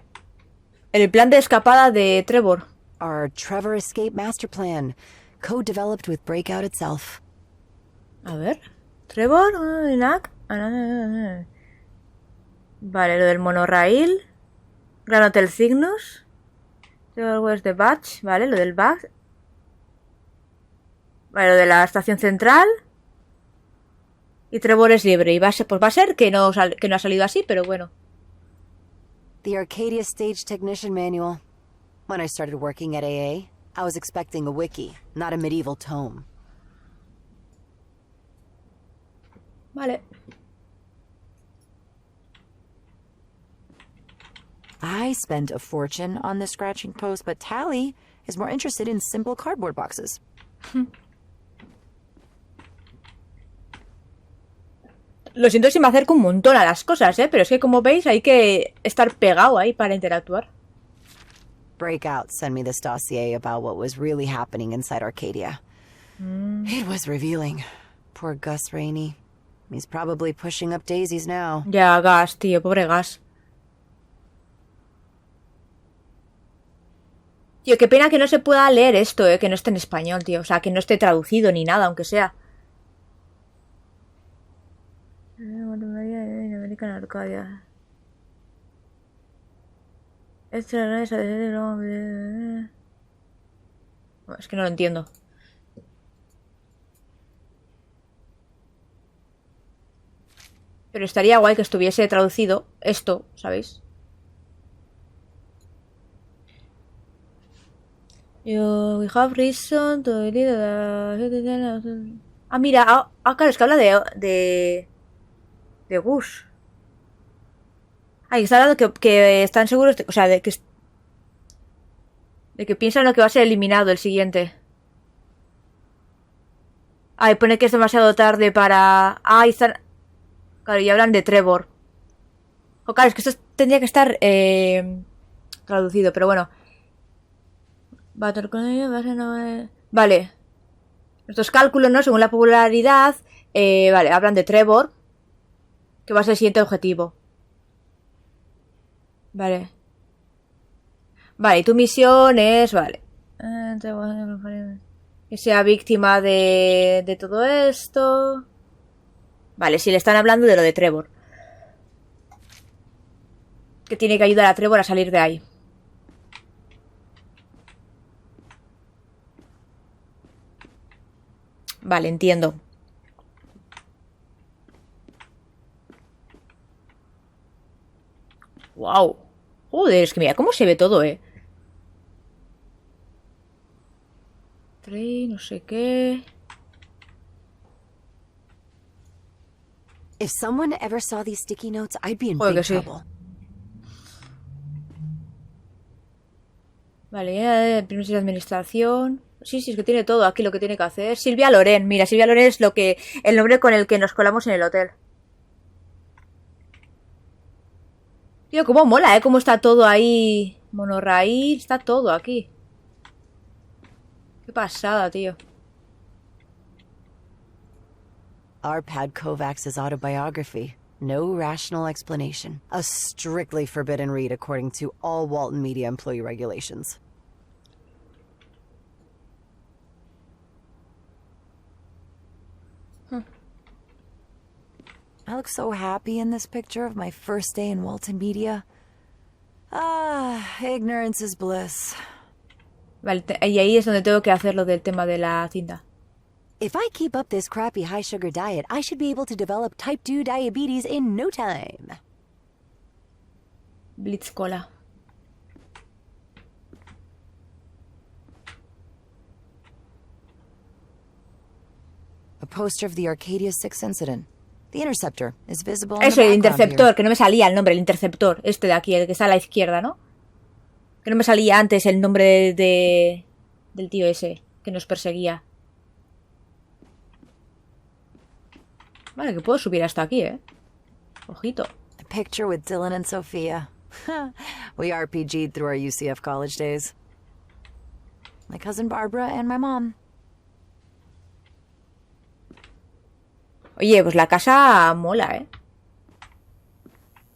[SPEAKER 1] El plan de escapada de Trevor.
[SPEAKER 7] Our Trevor escape master plan, co-developed with Breakout itself.
[SPEAKER 1] A ver. Trevor, Inac. Vale, lo del monorail. Gran Hotel Cygnus. Trevor West de Batch. Vale, lo del Batch. Vale, lo de la estación central. Y Trevor es libre. Y pues va a ser que no ha salido así, pero bueno.
[SPEAKER 7] The Arcadia Stage Technician Manual. When I started working at AA, I was expecting a wiki, not a medieval tome.
[SPEAKER 1] Vale.
[SPEAKER 4] I spent a fortune on this scratching post, but Tally is more interested in simple cardboard boxes.
[SPEAKER 1] Lo siento si me acerco un montón a las cosas, pero es que como veis hay que estar pegado ahí para interactuar.
[SPEAKER 7] Breakout sent me this dossier about what was really happening inside Arcadia. It was revealing. Poor Gus Rainey. He's probably pushing up daisies now.
[SPEAKER 1] Ya, Gas, tío, pobre Gas. Tío, qué pena que no se pueda leer esto, que no esté en español, tío. O sea, que no esté traducido ni nada, aunque sea. América en Arcadia. Bueno, es que no lo entiendo. Pero estaría guay que estuviese traducido esto, ¿sabéis? We have reason to believe that... Ah, mira, claro, es que habla de Gus. Ay, está hablando que están seguros, o sea, de que piensan lo que va a ser eliminado el siguiente. Ay, pone que es demasiado tarde para... Ay, están... Claro, y hablan de Trevor. O claro, es que esto tendría que estar traducido, pero bueno. Vale. Estos cálculos, ¿no? Según la popularidad, vale, hablan de Trevor, que va a ser el siguiente objetivo. Vale. Vale, y tu misión es... Vale. Que sea víctima de todo esto. Vale, si le están hablando de lo de Trevor. Que tiene que ayudar a Trevor a salir de ahí. Vale, entiendo. Wow. Joder, es que mira cómo se ve todo, No sé qué.
[SPEAKER 4] If someone ever saw these sticky notes, I'd be in
[SPEAKER 1] Joder,
[SPEAKER 4] big
[SPEAKER 1] que sí.
[SPEAKER 4] trouble.
[SPEAKER 1] Vale, primero de administración. Sí, es que tiene todo aquí lo que tiene que hacer. Silvia Loren, mira, Silvia Loren es el nombre con el que nos colamos en el hotel. Tío, cómo mola, cómo está todo ahí. Monorraíl, está todo aquí. Qué pasada, tío.
[SPEAKER 7] Arpad Kovacs's autobiography. No rational explanation. A strictly forbidden read according to all Walton Media employee regulations.
[SPEAKER 4] I look so happy in this picture of my first day in Walton Media. Ah, ignorance is bliss.
[SPEAKER 1] Vale, y ahí es donde tengo que hacer lo del tema de la cinta.
[SPEAKER 4] If I keep up this crappy high-sugar diet, I should be able to develop type 2 diabetes in no time.
[SPEAKER 1] Blitz cola.
[SPEAKER 4] A poster of the Arcadia 6 incident. The interceptor is visible.
[SPEAKER 1] Eso, el interceptor, que no me salía el nombre, el interceptor. Este de aquí, el que está a la izquierda, ¿no? Que no me salía antes el nombre del tío ese que nos perseguía. Vale, que puedo subir hasta aquí, Ojito.
[SPEAKER 4] A picture with Dylan and Sophia. We RPG'd through our UCF college days. My cousin Barbara and my mom.
[SPEAKER 1] Oye, pues la casa mola,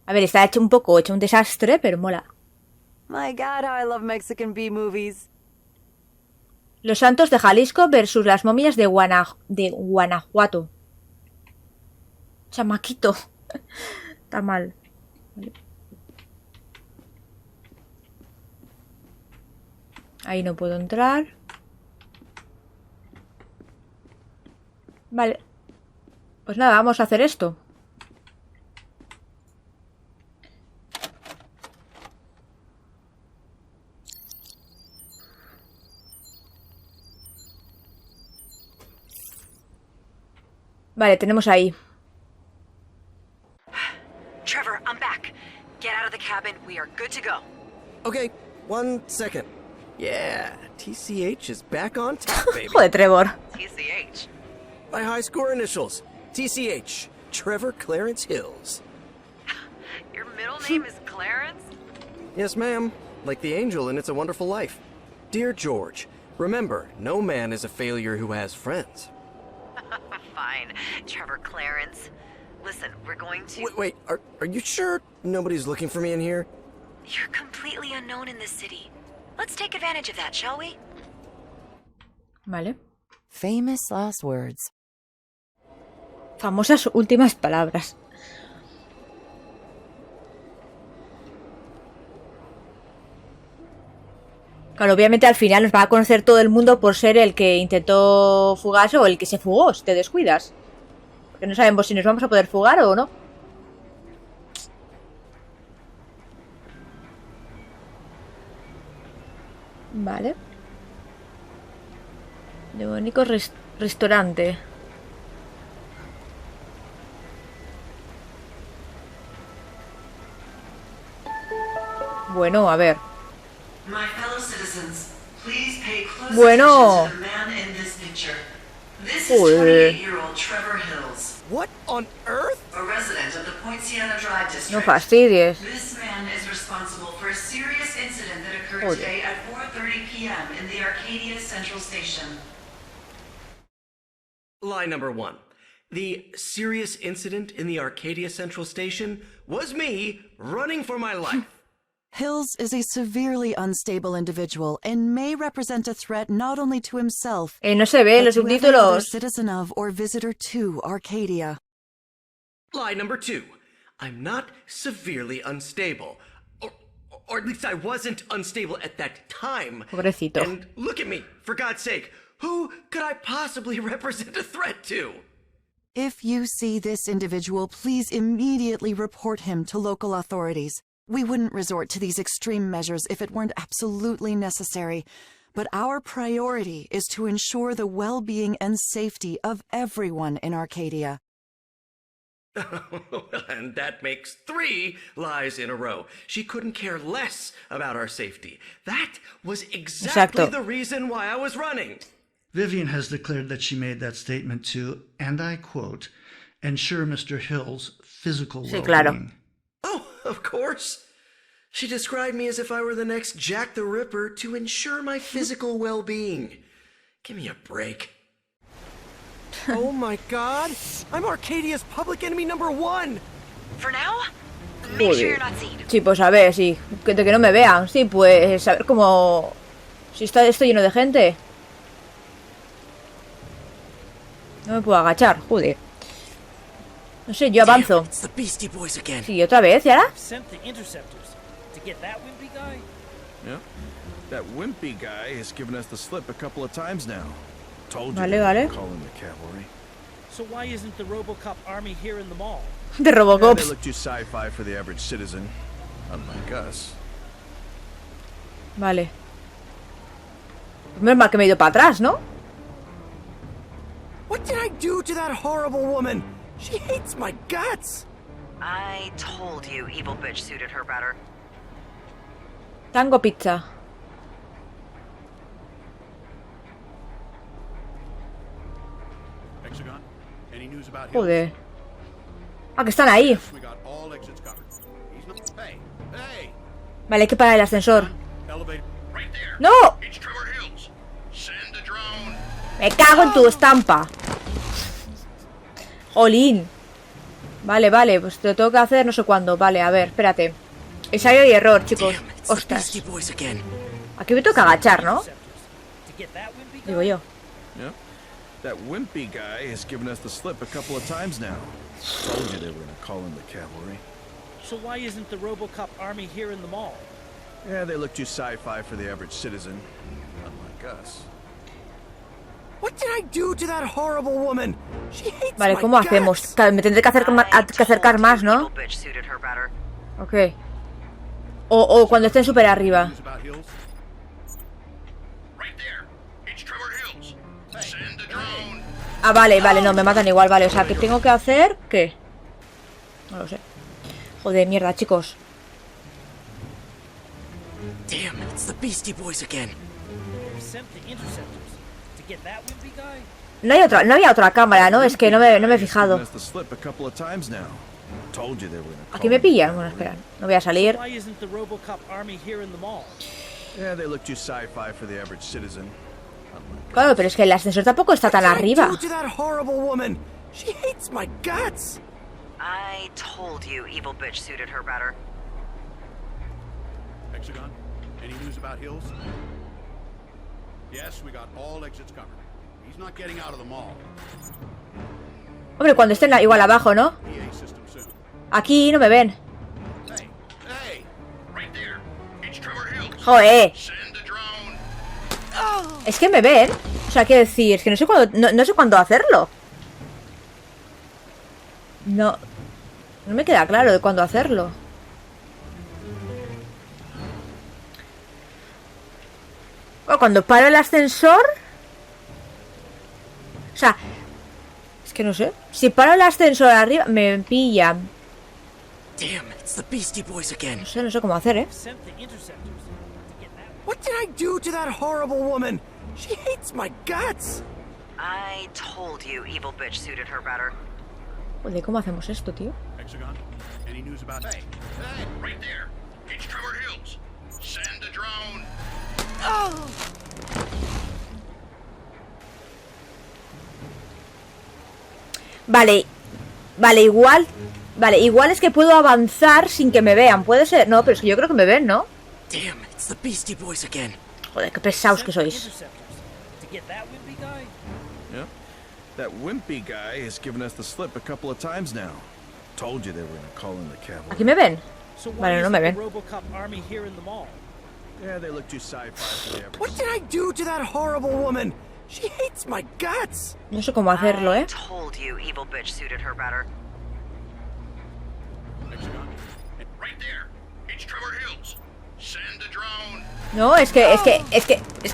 [SPEAKER 1] A ver, está hecho un desastre, pero mola.
[SPEAKER 4] My God, how I love Mexican B-movies.
[SPEAKER 1] Los santos de Jalisco versus las momias de Guanajuato. Chamaquito. Está mal. Vale. Ahí no puedo entrar. Vale. Pues nada, vamos a hacer esto. Vale, tenemos ahí.
[SPEAKER 5] Trevor, I'm back. Get out of the cabin. We are good to go.
[SPEAKER 2] Okay, 1 second. Yeah, TCH is back on top, baby.
[SPEAKER 1] Joder, Trevor.
[SPEAKER 5] TCH.
[SPEAKER 2] My high score initials. TCH. Trevor Clarence Hills.
[SPEAKER 3] Your middle name is Clarence?
[SPEAKER 2] Yes, ma'am. Like the angel in It's a Wonderful Life. Dear George, remember, no man is a failure who has friends.
[SPEAKER 5] Fine, Trevor Clarence. Listen, we're going to...
[SPEAKER 2] Wait, are you sure nobody's looking for me in here?
[SPEAKER 5] You're completely unknown in this city. Let's take advantage of that, shall we?
[SPEAKER 1] Vale.
[SPEAKER 4] Famous last words.
[SPEAKER 1] Famosas últimas palabras. Claro, obviamente al final nos va a conocer todo el mundo por ser el que intentó fugarse o el que se fugó, si te descuidas. Porque no sabemos si nos vamos a poder fugar o no. Vale. Demónico restaurante. Bueno, a ver.
[SPEAKER 14] My fellow citizens, please pay close
[SPEAKER 1] Bueno.
[SPEAKER 14] attention to the man in this picture. This is 28-year-old Trevor Hills.
[SPEAKER 2] What on earth?
[SPEAKER 14] A resident of the Poinciana Drive district.
[SPEAKER 1] No fastidies.
[SPEAKER 14] This man is responsible for a serious incident that occurred
[SPEAKER 1] Joder.
[SPEAKER 14] today at 4:30 p.m. in the Arcadia Central Station.
[SPEAKER 2] Lie number 1. The serious incident in the Arcadia Central Station was me running for my life.
[SPEAKER 7] Hills is a severely unstable individual and may represent a threat not only to himself,
[SPEAKER 1] No se ve en los
[SPEAKER 7] but to every other
[SPEAKER 1] subtítulos.
[SPEAKER 7] citizen of or visitor to Arcadia.
[SPEAKER 2] Lie number 2. I'm not severely unstable. Or at least I wasn't unstable at that time.
[SPEAKER 1] Pobrecito.
[SPEAKER 2] And look at me, for God's sake. Who could I possibly represent a threat to?
[SPEAKER 7] If you see this individual, please immediately report him to local authorities. We wouldn't resort to these extreme measures if it weren't absolutely necessary, but our priority is to ensure the well-being and safety of everyone in Arcadia.
[SPEAKER 2] And that makes 3 lies in a row. She couldn't care less about our safety. That was exactly the reason why I was running.
[SPEAKER 15] Vivian has declared that she made that statement to, and I quote, ensure Mr. Hill's physical well-being.
[SPEAKER 1] Claro.
[SPEAKER 2] Oh, of course. She described me as if I were the next Jack the Ripper to ensure my physical well-being. Give me a break. Oh my god! I'm Arcadia's public enemy #1!
[SPEAKER 3] For now, make sure you're not seen.
[SPEAKER 1] Sí, pues a ver, sí. De que no me vean. Sí, pues a ver cómo... Si está esto lleno de gente. No me puedo agachar, joder. No sé, yo avanzo. Sí, otra vez, ¿y ahora?
[SPEAKER 16] That wimpy guy has given us the slip a couple of times now. Told you
[SPEAKER 1] Vale, vale.
[SPEAKER 16] call in the cavalry.
[SPEAKER 17] So why isn't the RoboCop army here in the mall?
[SPEAKER 1] De Robocops.
[SPEAKER 16] They look too sci-fi for the average citizen, unlike us.
[SPEAKER 1] Vale. Menos mal que me he ido para atrás, ¿no?
[SPEAKER 2] What did I do to that horrible woman? She hates my guts.
[SPEAKER 14] I told you evil bitch suited her better.
[SPEAKER 1] Tango pizza. Joder. Ah, que están ahí. Vale, hay que parar el ascensor. ¡No! Me cago en tu estampa. Jolín. Vale, vale, pues te lo tengo que hacer no sé cuándo. Vale, a ver, espérate. Ensayo y error, chicos. Ostras. Aquí me toca agachar, ¿no? Digo yo.
[SPEAKER 16] That wimpy guy has given us the slip a couple of times now. Told you they were going to call in the cavalry.
[SPEAKER 17] So why isn't the RoboCop army here in the mall?
[SPEAKER 16] Yeah, they look too sci-fi for the average citizen, unlike us.
[SPEAKER 2] What did I do to that horrible woman? She hates
[SPEAKER 1] Vale,
[SPEAKER 2] my
[SPEAKER 1] ¿cómo
[SPEAKER 2] guts.
[SPEAKER 1] hacemos? Me tendré que acercar más, ¿no? Ok. O cuando estén súper arriba. Ah, vale, vale, no, me matan igual, vale. O sea, ¿qué tengo que hacer? ¿Qué? No lo sé. Joder, mierda, chicos.
[SPEAKER 2] Damn, it's the Beastie Boys again.
[SPEAKER 1] No había otra cámara, ¿no? Es que no me he fijado. ¿Aquí me pillan? Bueno, espera, no voy a salir. Claro, pero es que el ascensor tampoco está tan arriba.
[SPEAKER 14] I told you evil bitch suited her better.
[SPEAKER 18] Hexagon, any news about Hills? Yes, we got all exits covered. He's not getting out of the mall.
[SPEAKER 1] Hombre, cuando estén igual abajo, ¿no? Aquí no me ven. Joder. Es que me ven. O sea, quiero decir, es que no sé cuándo hacerlo. No me queda claro de cuándo hacerlo. Bueno, cuando paro el ascensor. O sea, es que no sé. Si paro el ascensor arriba, me pillan.
[SPEAKER 2] Damn, it's the Beastie Boys again.
[SPEAKER 1] No sé cómo hacer, ¿eh?
[SPEAKER 2] What did I do to that horrible woman? She hates my guts.
[SPEAKER 14] I told you evil bitch suited her better.
[SPEAKER 1] Joder, ¿cómo hacemos esto, tío?
[SPEAKER 18] Hexagon, any news about Hey, right there. It's Trevor Hills. Send a drone.
[SPEAKER 1] Vale, igual es que puedo avanzar sin que me vean, ¿puede ser? No, pero es que yo creo que me ven, ¿no?
[SPEAKER 2] Damn, it's the Beastie Boys again.
[SPEAKER 1] Joder, qué pesados que sois.
[SPEAKER 16] That wimpy guy has given us the slip a couple of times now. Told you they were going to call in the cavalry.
[SPEAKER 1] ¿Aquí me ven? Vale, no me ven.
[SPEAKER 16] Yeah, they look too sci-fi for the average.
[SPEAKER 2] What did I do to that horrible woman? She hates my guts.
[SPEAKER 1] No sé cómo hacerlo, ¿eh?
[SPEAKER 14] I told you evil bitch suited her better.
[SPEAKER 18] Hexagon, right there. It's Trevor Hills. Send a drone.
[SPEAKER 1] No, es que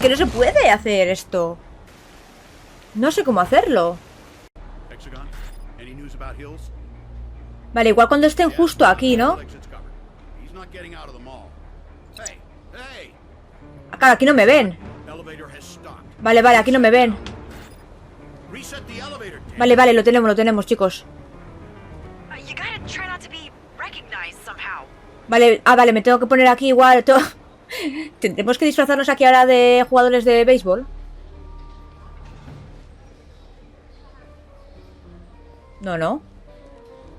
[SPEAKER 1] no se puede hacer esto. No sé cómo hacerlo.
[SPEAKER 18] Hexagon, any news about Hills?
[SPEAKER 1] Vale, igual cuando estén justo aquí, ¿no? Claro, aquí no me ven. Vale, vale, aquí no me ven. Vale, vale, lo tenemos, chicos. Vale, vale, me tengo que poner aquí igual. ¿Tendremos que disfrazarnos aquí ahora de jugadores de béisbol? No, no.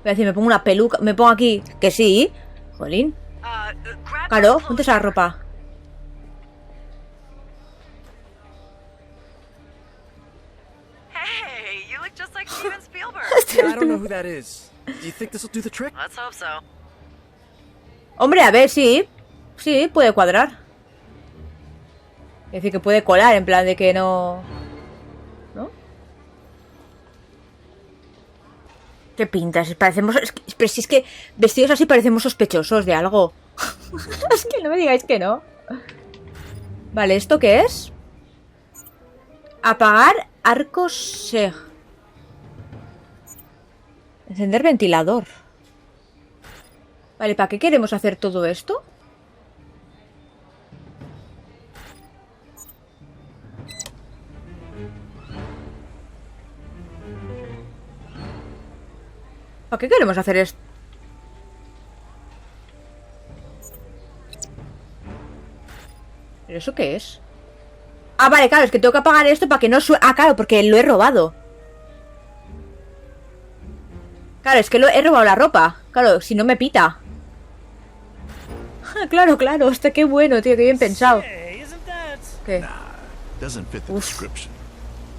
[SPEAKER 1] Voy a decir, me pongo una peluca. Me pongo aquí. Que sí. Jolín. Claro, ponte esa ropa.
[SPEAKER 3] Hey, you look just like Steven Spielberg.
[SPEAKER 19] Yeah, I don't know who that is. Do you think this will do the trick?
[SPEAKER 3] Let's hope so.
[SPEAKER 1] Hombre, a ver, sí. Sí, puede cuadrar. Es decir, que puede colar, en plan de que no... ¿No? ¿Qué pintas? Parecemos... Pero si es que vestidos así parecemos sospechosos de algo. Es que no me digáis que no. Vale, ¿esto qué es? Apagar arcos... Encender ventilador. Vale, ¿para qué queremos hacer todo esto? ¿Para qué queremos hacer esto? ¿Pero eso qué es? Ah, vale, claro, es que tengo que apagar esto para que no suene... Ah, claro, porque lo he robado. Claro, es que he robado la ropa. Claro, si no me pita. Claro, claro, hasta qué bueno, tío, qué bien pensado. ¿Qué?
[SPEAKER 16] Doesn't fit the description.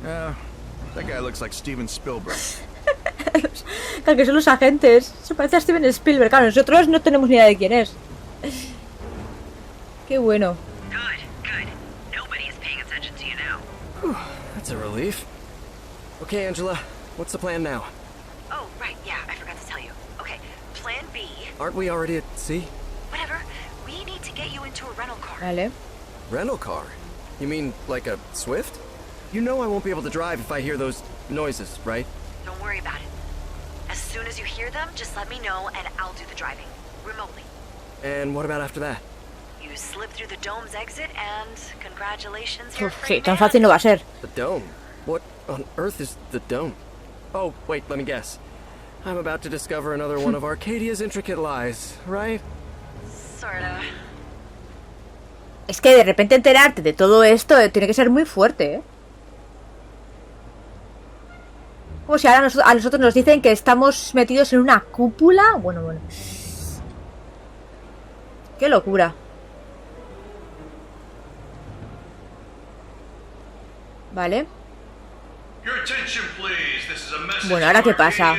[SPEAKER 16] That guy looks like Steven Spielberg.
[SPEAKER 1] Claro, que son los agentes. Se parece a Steven Spielberg. Claro, nosotros no tenemos ni idea de quién es. Qué bueno.
[SPEAKER 19] That's a relief. Okay, Angela, what's the plan now?
[SPEAKER 3] Oh, right, yeah, I forgot to tell you. Okay, plan B.
[SPEAKER 19] Aren't we already at sea?
[SPEAKER 3] Whatever. We need to get you into a rental car.
[SPEAKER 1] Vale.
[SPEAKER 19] Rental car? You mean like a Swift? You know I won't be able to drive if I hear those noises, right?
[SPEAKER 3] Don't worry about it. As soon as you hear them, just let me know and I'll do the driving. Remotely.
[SPEAKER 19] And what about after that?
[SPEAKER 3] You slip through the dome's exit and congratulations, you're
[SPEAKER 1] Sí, tan fácil no va a ser.
[SPEAKER 19] The dome? What on earth is the dome? Oh, wait, let me guess. I'm about to discover another one of Arcadia's intricate lies, right?
[SPEAKER 3] Sorta.
[SPEAKER 1] Es que de repente enterarte de todo esto tiene que ser muy fuerte, ¿eh? Como si ahora a nosotros nos dicen que estamos metidos en una cúpula. Bueno, bueno. Qué locura. Vale. Bueno, ¿ahora qué pasa?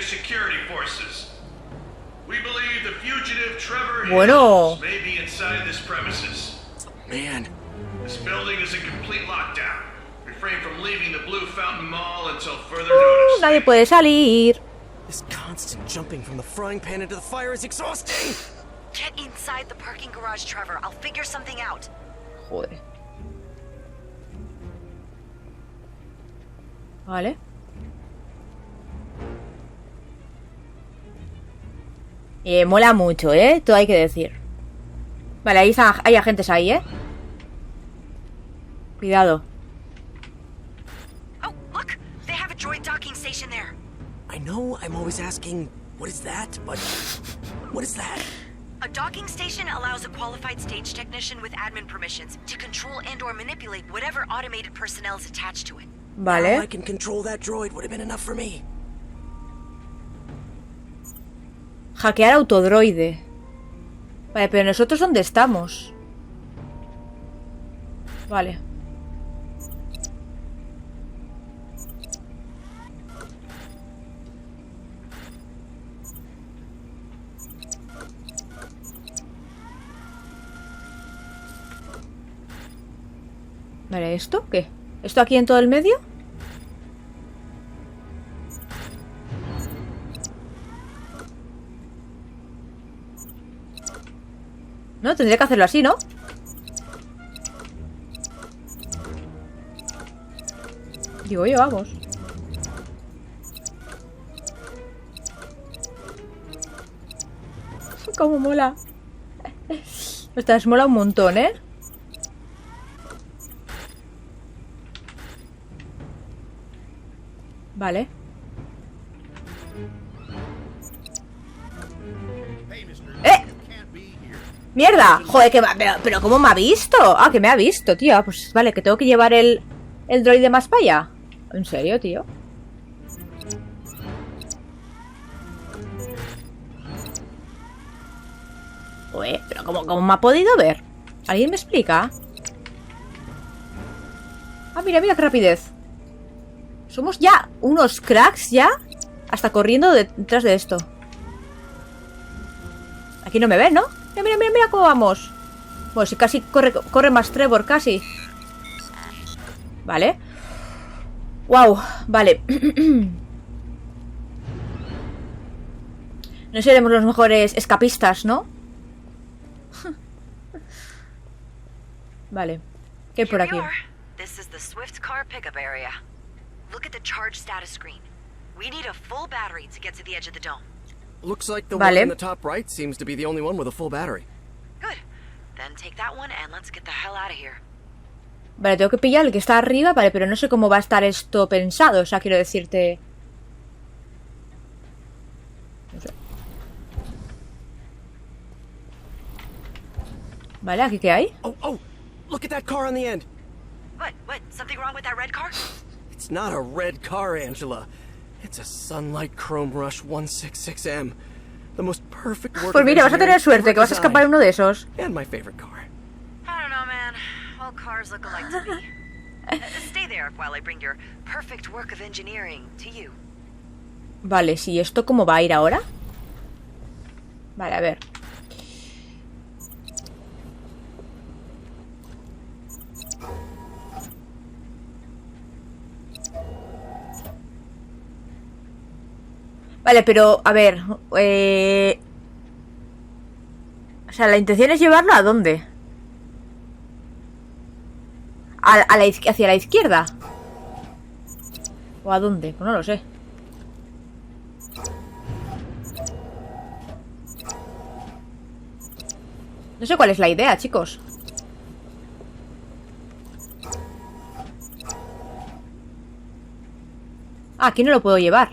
[SPEAKER 1] Bueno.
[SPEAKER 19] Man.
[SPEAKER 18] This building is in complete lockdown. Refrain from leaving the Blue Fountain Mall until further notice.
[SPEAKER 1] Nadie puede salir.
[SPEAKER 19] This constant jumping from the frying pan into the fire is exhausting.
[SPEAKER 3] Get inside the parking garage, Trevor. I'll figure something out.
[SPEAKER 1] Joder. Vale. Mola mucho, ¿eh? Todo hay que decir. Vale, hay agentes ahí, ¿eh? Cuidado.
[SPEAKER 3] Oh, look! They have a droid docking station there.
[SPEAKER 19] I know I'm always asking, what is that? But what is that?
[SPEAKER 3] A docking station allows a qualified stage technician with admin permissions to control and/or manipulate whatever automated personnel is attached to it.
[SPEAKER 1] Vale.
[SPEAKER 19] How I can control that droid would have been enough for me.
[SPEAKER 1] Hackear autodroide. Vale, pero nosotros ¿dónde estamos? Vale. Vale, ¿esto qué? ¿Esto aquí en todo el medio? No, tendría que hacerlo así, ¿no? Digo yo, vamos. Cómo mola. Ostras, mola un montón, ¿eh? Vale. ¡Mierda! Joder, que pero ¿cómo me ha visto? Ah, que me ha visto, tío. Pues vale, que tengo que llevar el droide más para allá. ¿En serio, tío? Ué, pero ¿cómo me ha podido ver? ¿Alguien me explica? Ah, mira, mira qué rapidez. Somos ya unos cracks ya. Hasta corriendo detrás de esto. Aquí no me ven, ¿no? Mira, mira, mira cómo vamos. Bueno, si casi corre más Trevor, casi. Vale. Wow, vale. No seremos los mejores escapistas, ¿no? Vale. ¿Qué hay por aquí?
[SPEAKER 3] This is the Swift car pickup area. Look at the charge status screen. We need a full battery to get to the edge of the dome.
[SPEAKER 19] Looks like the one in the top right seems to be the only one with a full battery.
[SPEAKER 3] Good. Then take that one and let's get the hell out of here.
[SPEAKER 1] Vale, tengo que pillar el que está arriba, vale, pero no sé cómo va a estar esto pensado, o sea, quiero decirte... No sé. Vale, ¿aquí qué hay?
[SPEAKER 19] Oh, look at that car on the end.
[SPEAKER 3] What? Something wrong with that red car?
[SPEAKER 19] It's not a red car, Angela. It's a Sunlight Chrome Rush 166M. The most perfect work.
[SPEAKER 1] Pues mira, vas a tener suerte, que vas a escapar en uno de esos.
[SPEAKER 19] And my favorite car.
[SPEAKER 3] I don't know, man. All cars look alike to me. Stay there while I bring your perfect work of engineering to you.
[SPEAKER 1] Vale, ¿sí esto cómo va a ir ahora? Vale, a ver. Vale, pero, a ver, o sea, la intención es llevarlo ¿a dónde? ¿Hacia la izquierda? ¿O a dónde? Pues no lo sé. No sé cuál es la idea, chicos. Ah, aquí no lo puedo llevar.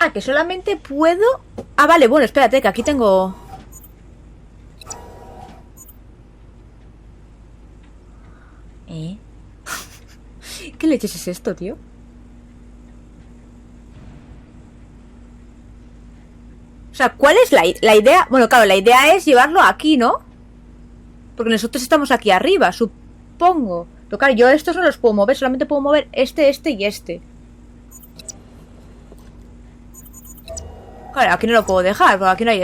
[SPEAKER 1] Ah, que solamente puedo... Ah, vale, bueno, espérate, que aquí tengo... ¿Qué leches es esto, tío? O sea, ¿cuál es la idea? Bueno, claro, la idea es llevarlo aquí, ¿no? Porque nosotros estamos aquí arriba, supongo. Pero claro, yo estos no los puedo mover, solamente puedo mover este y este. Claro, aquí no lo puedo dejar, porque aquí no hay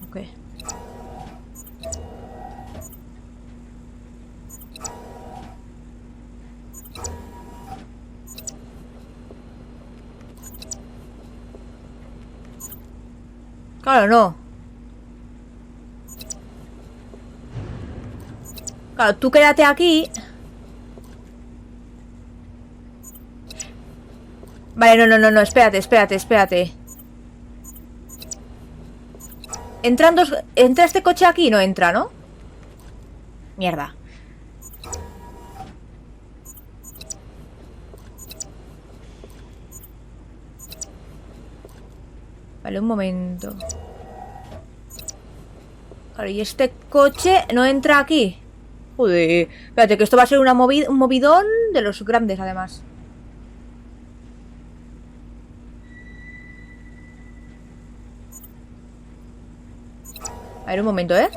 [SPEAKER 1] Ok. Claro, no. Claro, tú quédate aquí. Vale, no, espérate. ¿Entra este coche aquí? No entra, ¿no? Mierda. Vale, un momento. Claro, y este coche no entra aquí. Joder, espérate, que esto va a ser un movidón de los grandes, además. A ver, un momento, ¿eh?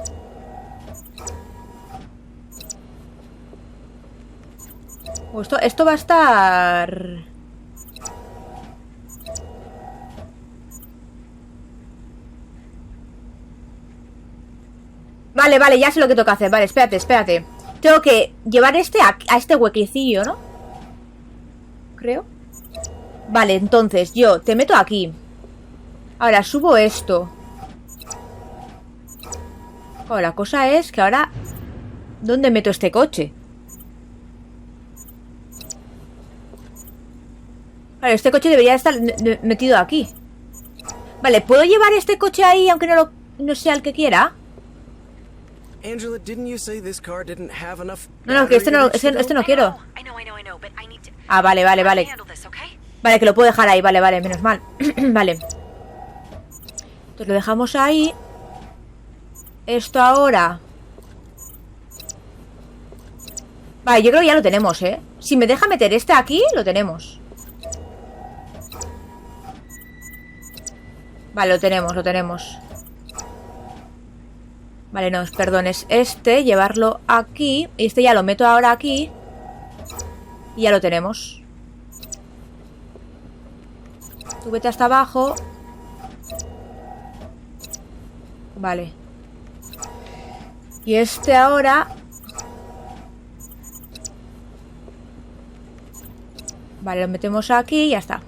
[SPEAKER 1] Esto va a estar... Vale, ya sé lo que tengo que hacer. Vale, espérate. Tengo que llevar este a este huequecillo, ¿no? Creo. Vale, entonces yo te meto aquí. Ahora subo esto. Oh, la cosa es que ahora... ¿Dónde meto este coche? Vale, este coche debería estar metido aquí. Vale, ¿puedo llevar este coche ahí aunque no sea el que quiera?
[SPEAKER 19] Angela, didn't you say this car didn't have enough?
[SPEAKER 1] No, que este no quiero. Ah, vale. Vale, que lo puedo dejar ahí, vale, menos mal. Vale. Entonces lo dejamos ahí. Esto ahora. Vale, yo creo que ya lo tenemos, ¿eh? Si me deja meter este aquí, lo tenemos. Vale, lo tenemos. Vale, no, perdón, es este, llevarlo aquí. Y este ya lo meto ahora aquí. Y ya lo tenemos. Tú vete hasta abajo. Vale. Y este ahora... Vale, lo metemos aquí y ya está.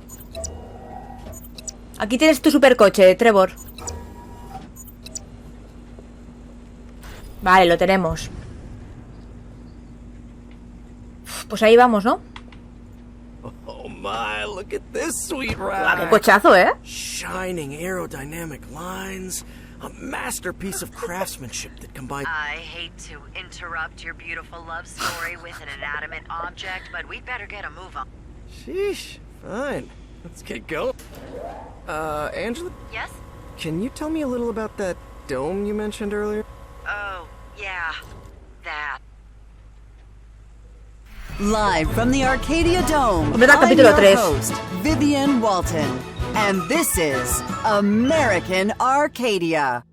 [SPEAKER 1] Aquí tienes tu supercoche, Trevor. Vale, lo tenemos. Pues ahí vamos, ¿no?
[SPEAKER 19] Oh my, look at this sweet ride.
[SPEAKER 1] Guau, qué cochazo, ¿eh?
[SPEAKER 19] Shining aerodynamic lines. A masterpiece of craftsmanship that combines...
[SPEAKER 3] I hate to interrupt your beautiful love story with an inanimate object, but we'd better get a move on.
[SPEAKER 19] Sheesh, fine. Let's get going. Angela?
[SPEAKER 3] Yes?
[SPEAKER 19] Can you tell me a little about that dome you mentioned earlier?
[SPEAKER 3] Oh, yeah. That.
[SPEAKER 7] Live from the Arcadia Dome, I'm
[SPEAKER 1] capítulo
[SPEAKER 7] your
[SPEAKER 1] 3.
[SPEAKER 7] host, Vivian Walton, and this is American Arcadia.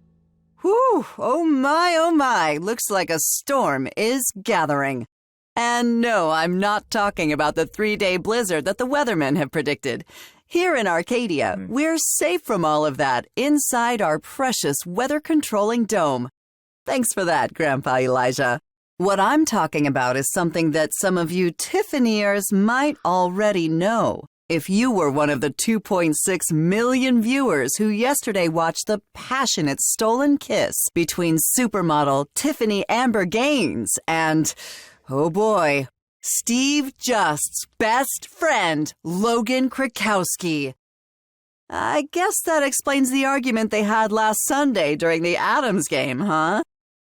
[SPEAKER 7] Whew, oh my, looks like a storm is gathering. And no, I'm not talking about the 3-day blizzard that the weathermen have predicted. Here in Arcadia, we're safe from all of that inside our precious weather-controlling dome. Thanks for that, Grandpa Elijah. What I'm talking about is something that some of you Tiffanyers might already know. If you were one of the 2.6 million viewers who yesterday watched the passionate stolen kiss between supermodel Tiffany Amber Gaines and, oh boy, Steve Just's best friend, Logan Krakowski. I guess that explains the argument they had last Sunday during the Adams game, huh?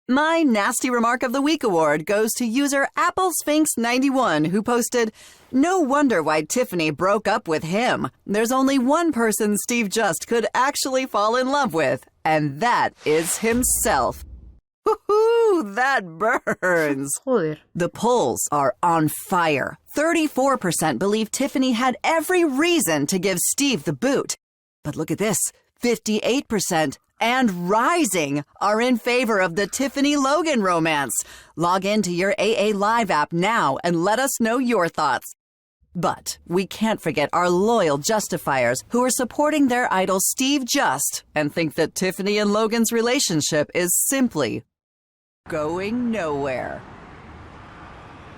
[SPEAKER 7] My Nasty Remark of the Week award goes to user AppleSphinx91, who posted, "No wonder why Tiffany broke up with him. There's only one person Steve Just could actually fall in love with, and that is himself." Woohoo! That burns. The polls are on fire. 34% believe Tiffany had every reason to give Steve the boot. But look at this, 58% and rising are in favor of the Tiffany-Logan romance. Log into your AA Live app now and let us know your thoughts. But we can't forget our loyal Justifiers who are supporting their idol Steve Just and think that Tiffany and Logan's relationship is simply going nowhere.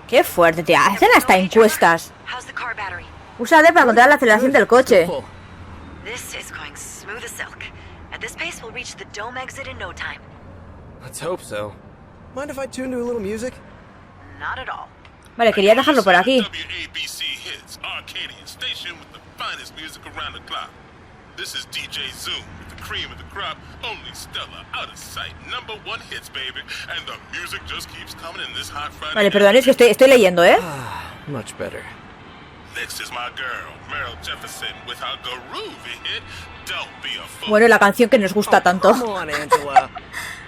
[SPEAKER 1] Qué fuerte, tía. Hacen hasta encuestas. Úsate para controlar la aceleración del coche.
[SPEAKER 3] This is going smooth as silk. At this pace, we'll reach the dome exit in no time.
[SPEAKER 19] Let's hope so. Mind if I tune to a little music?
[SPEAKER 3] Not at all.
[SPEAKER 1] Vale, quería dejarlo por aquí.
[SPEAKER 9] WABC hits Arcadia station with the finest music around the clock. This is DJ Zoom with the cream of the crop, only Stella out of sight. #1 hits, baby, and the music just keeps coming in this hot Friday.
[SPEAKER 1] Vale, perdón, es que estoy leyendo, ¿eh?
[SPEAKER 19] Much better.
[SPEAKER 9] Next is my girl, Meryl Jefferson, with her groovy hit, Don't Be a Fool.
[SPEAKER 1] Bueno, la canción que nos gusta tanto.
[SPEAKER 19] Come on, Angela.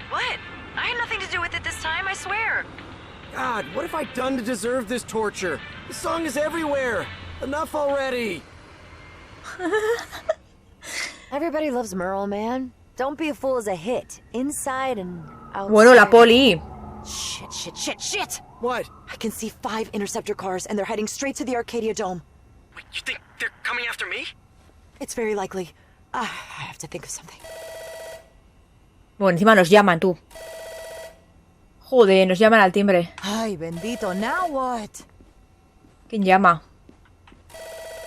[SPEAKER 3] What? I had nothing to do with it this time, I swear.
[SPEAKER 19] God, what have I done to deserve this torture? The song is everywhere. Enough already.
[SPEAKER 4] Everybody loves Merle, man. Don't Be a Fool is a hit, inside and outside.
[SPEAKER 1] Bueno, la poli.
[SPEAKER 4] Shit.
[SPEAKER 19] What?
[SPEAKER 4] I can see 5 interceptor cars, and they're heading straight to the Arcadia Dome.
[SPEAKER 19] Wait, you think they're coming after me?
[SPEAKER 4] It's very likely. I have to think of something.
[SPEAKER 1] Bueno, encima nos llaman, tú. Joder, nos llaman al timbre.
[SPEAKER 4] Ay, bendito, now what?
[SPEAKER 1] ¿Quién llama?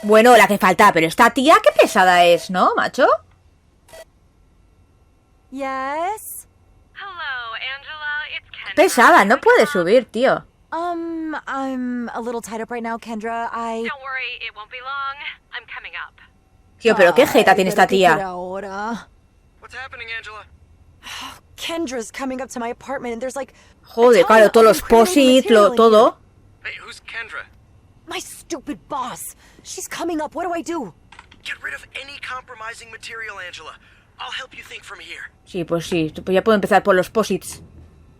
[SPEAKER 1] Bueno, la que falta, pero esta tía qué pesada es, ¿no, macho?
[SPEAKER 4] Yes?
[SPEAKER 3] Hello, Angela. It's Ken.
[SPEAKER 1] Pesada, no puede subir, tío.
[SPEAKER 4] I'm a little tied up right now, Kendra.
[SPEAKER 3] Don't worry, it won't be long. I'm coming up.
[SPEAKER 1] Tío, pero qué jeta tiene esta tía.
[SPEAKER 19] What's happening, Angela?
[SPEAKER 7] Kendra's coming up to my apartment and there's like...
[SPEAKER 1] Joder, claro, todos los posits, todo.
[SPEAKER 19] Hey, who's Kendra?
[SPEAKER 7] My stupid boss. She's coming up. What do I do?
[SPEAKER 2] Get rid of any compromising material, Angela. I'll help you think from here.
[SPEAKER 1] Sí, pues ya puedo empezar por los posits.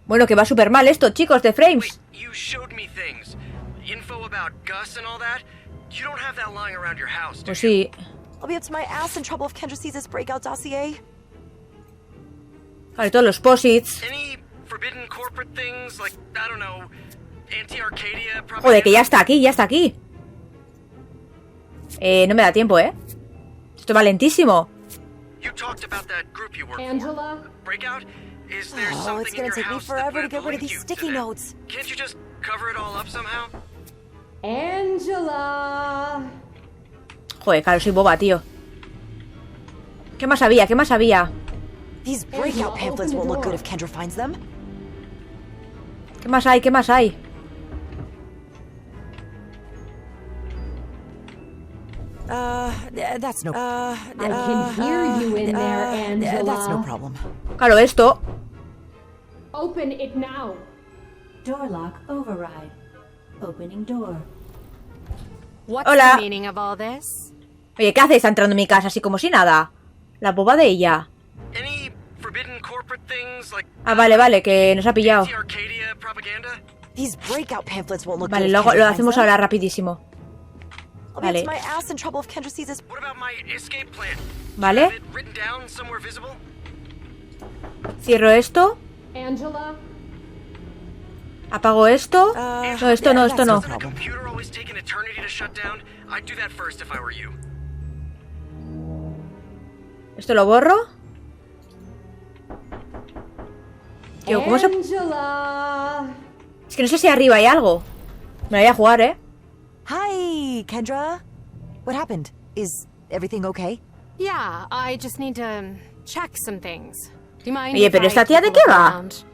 [SPEAKER 1] Bueno, que va súper mal esto, chicos, de frames.
[SPEAKER 2] Wait, you showed me things. Info about Gus and all that. You don't have that lying around your house, do
[SPEAKER 1] Pues sí.
[SPEAKER 7] I'll be up to my ass in trouble if Kendra sees this breakout dossier.
[SPEAKER 1] Vale, todos los posits.
[SPEAKER 2] Any forbidden corporate things like, I don't know, anti-Arcadia propaganda?
[SPEAKER 1] Joder, que ya está aquí, ya está aquí. No me da tiempo, Esto va lentísimo.
[SPEAKER 2] You talked about that group you work
[SPEAKER 6] Angela?
[SPEAKER 2] for. Breakout? Is there
[SPEAKER 7] Oh,
[SPEAKER 2] something
[SPEAKER 7] it's
[SPEAKER 2] in
[SPEAKER 7] gonna
[SPEAKER 2] your
[SPEAKER 7] take me
[SPEAKER 2] house
[SPEAKER 7] forever to
[SPEAKER 2] that
[SPEAKER 7] get
[SPEAKER 2] would
[SPEAKER 7] rid of
[SPEAKER 2] link
[SPEAKER 7] these
[SPEAKER 2] you to
[SPEAKER 7] sticky
[SPEAKER 2] them?
[SPEAKER 7] notes.
[SPEAKER 2] Can't you just cover it all up somehow?
[SPEAKER 6] Angela.
[SPEAKER 1] Joder, claro, soy boba, tío. ¿Qué más había? ¿Qué más había?
[SPEAKER 7] These breakout pamphlets won't look good if Kendra finds them.
[SPEAKER 1] ¿Qué más hay? ¿Qué más hay?
[SPEAKER 7] That's no...
[SPEAKER 6] I can hear you in there, Angela.
[SPEAKER 7] That's no problem.
[SPEAKER 1] Claro, esto.
[SPEAKER 6] Open it now.
[SPEAKER 11] Door lock override. Opening door.
[SPEAKER 6] What's
[SPEAKER 1] Hola.
[SPEAKER 6] the meaning of all this?
[SPEAKER 1] Oye, ¿qué hace? Está entrando en mi casa así como si nada. La boba de ella.
[SPEAKER 2] Any forbidden corporate things like
[SPEAKER 1] Ah, vale, que nos ha pillado.
[SPEAKER 2] anti-Arcadia propaganda?
[SPEAKER 7] These breakout pamphlets won't look
[SPEAKER 1] Vale,
[SPEAKER 7] good if
[SPEAKER 1] luego
[SPEAKER 7] Kendra
[SPEAKER 1] lo
[SPEAKER 7] finds
[SPEAKER 1] hacemos
[SPEAKER 7] them.
[SPEAKER 1] ahora rapidísimo.
[SPEAKER 7] I'll be up
[SPEAKER 1] Vale.
[SPEAKER 7] to my ass in trouble if Kendra sees this.
[SPEAKER 2] What about my escape plan?
[SPEAKER 1] Vale.
[SPEAKER 2] Have it written down somewhere visible?
[SPEAKER 1] Cierro esto.
[SPEAKER 6] Angela?
[SPEAKER 1] Apago esto. No, esto no, esto no.
[SPEAKER 2] Doesn't a computer always take an eternity to shut down? I'd do that first if I were you.
[SPEAKER 1] Esto lo borro. Tío, ¿cómo se...?
[SPEAKER 6] Angela.
[SPEAKER 1] Es que no sé si arriba hay algo. Me la voy a jugar,
[SPEAKER 7] Hi, Kendra. What happened? Is everything okay?
[SPEAKER 6] Yeah, I just need to check some things. Do you mind
[SPEAKER 1] Oye,
[SPEAKER 6] if
[SPEAKER 1] pero
[SPEAKER 6] I
[SPEAKER 1] esta tía
[SPEAKER 6] take
[SPEAKER 1] ¿de
[SPEAKER 6] a
[SPEAKER 1] qué
[SPEAKER 6] look
[SPEAKER 1] va?
[SPEAKER 6] around?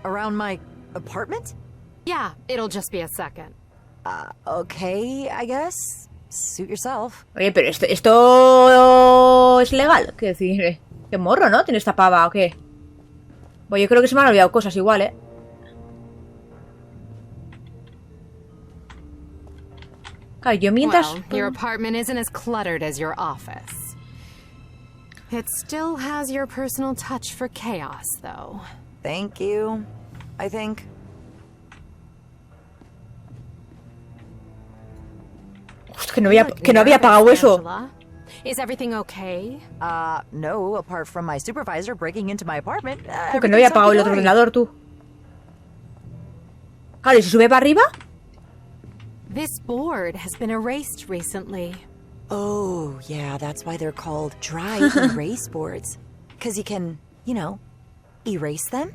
[SPEAKER 7] Around my apartment?
[SPEAKER 6] Yeah, it'll just be a second.
[SPEAKER 7] Okay, I guess. Suit yourself.
[SPEAKER 1] Oye, pero esto es legal. Quiero decir, qué morro, ¿no? ¿Tiene esta pava o qué? Pues yo creo que se me han olvidado cosas igual, Claro, yo mientras...
[SPEAKER 6] Well, your apartment isn't as cluttered as your office. It still has your personal touch for chaos, though.
[SPEAKER 7] Thank you, I think.
[SPEAKER 1] Uf, que no había pagado eso.
[SPEAKER 6] Angela. Is everything okay?
[SPEAKER 7] No, apart from my supervisor breaking into my apartment.
[SPEAKER 1] Que no había pagado el otro ordenador, tú. Claro, ¿y si sube para arriba?
[SPEAKER 6] This board has been erased recently.
[SPEAKER 7] Oh, yeah, that's why they're called dry erase boards. 'Cause you can, you know, erase them?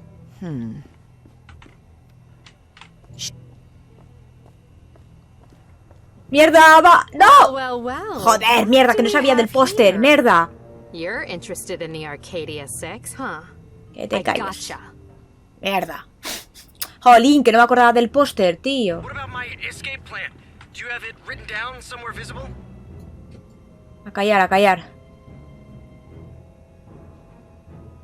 [SPEAKER 1] ¡Mierda! ¡Va! ¡No!
[SPEAKER 6] Well.
[SPEAKER 1] Joder, mierda, que no sabía del póster, mierda.
[SPEAKER 6] You're interested in the Arcadia 6, huh?
[SPEAKER 1] Que te calles.
[SPEAKER 6] Gotcha.
[SPEAKER 1] Mierda. Jolín, que no me acordaba del póster, tío.
[SPEAKER 2] What about my escape plan? Do you have it written down somewhere visible?
[SPEAKER 1] A callar, a callar.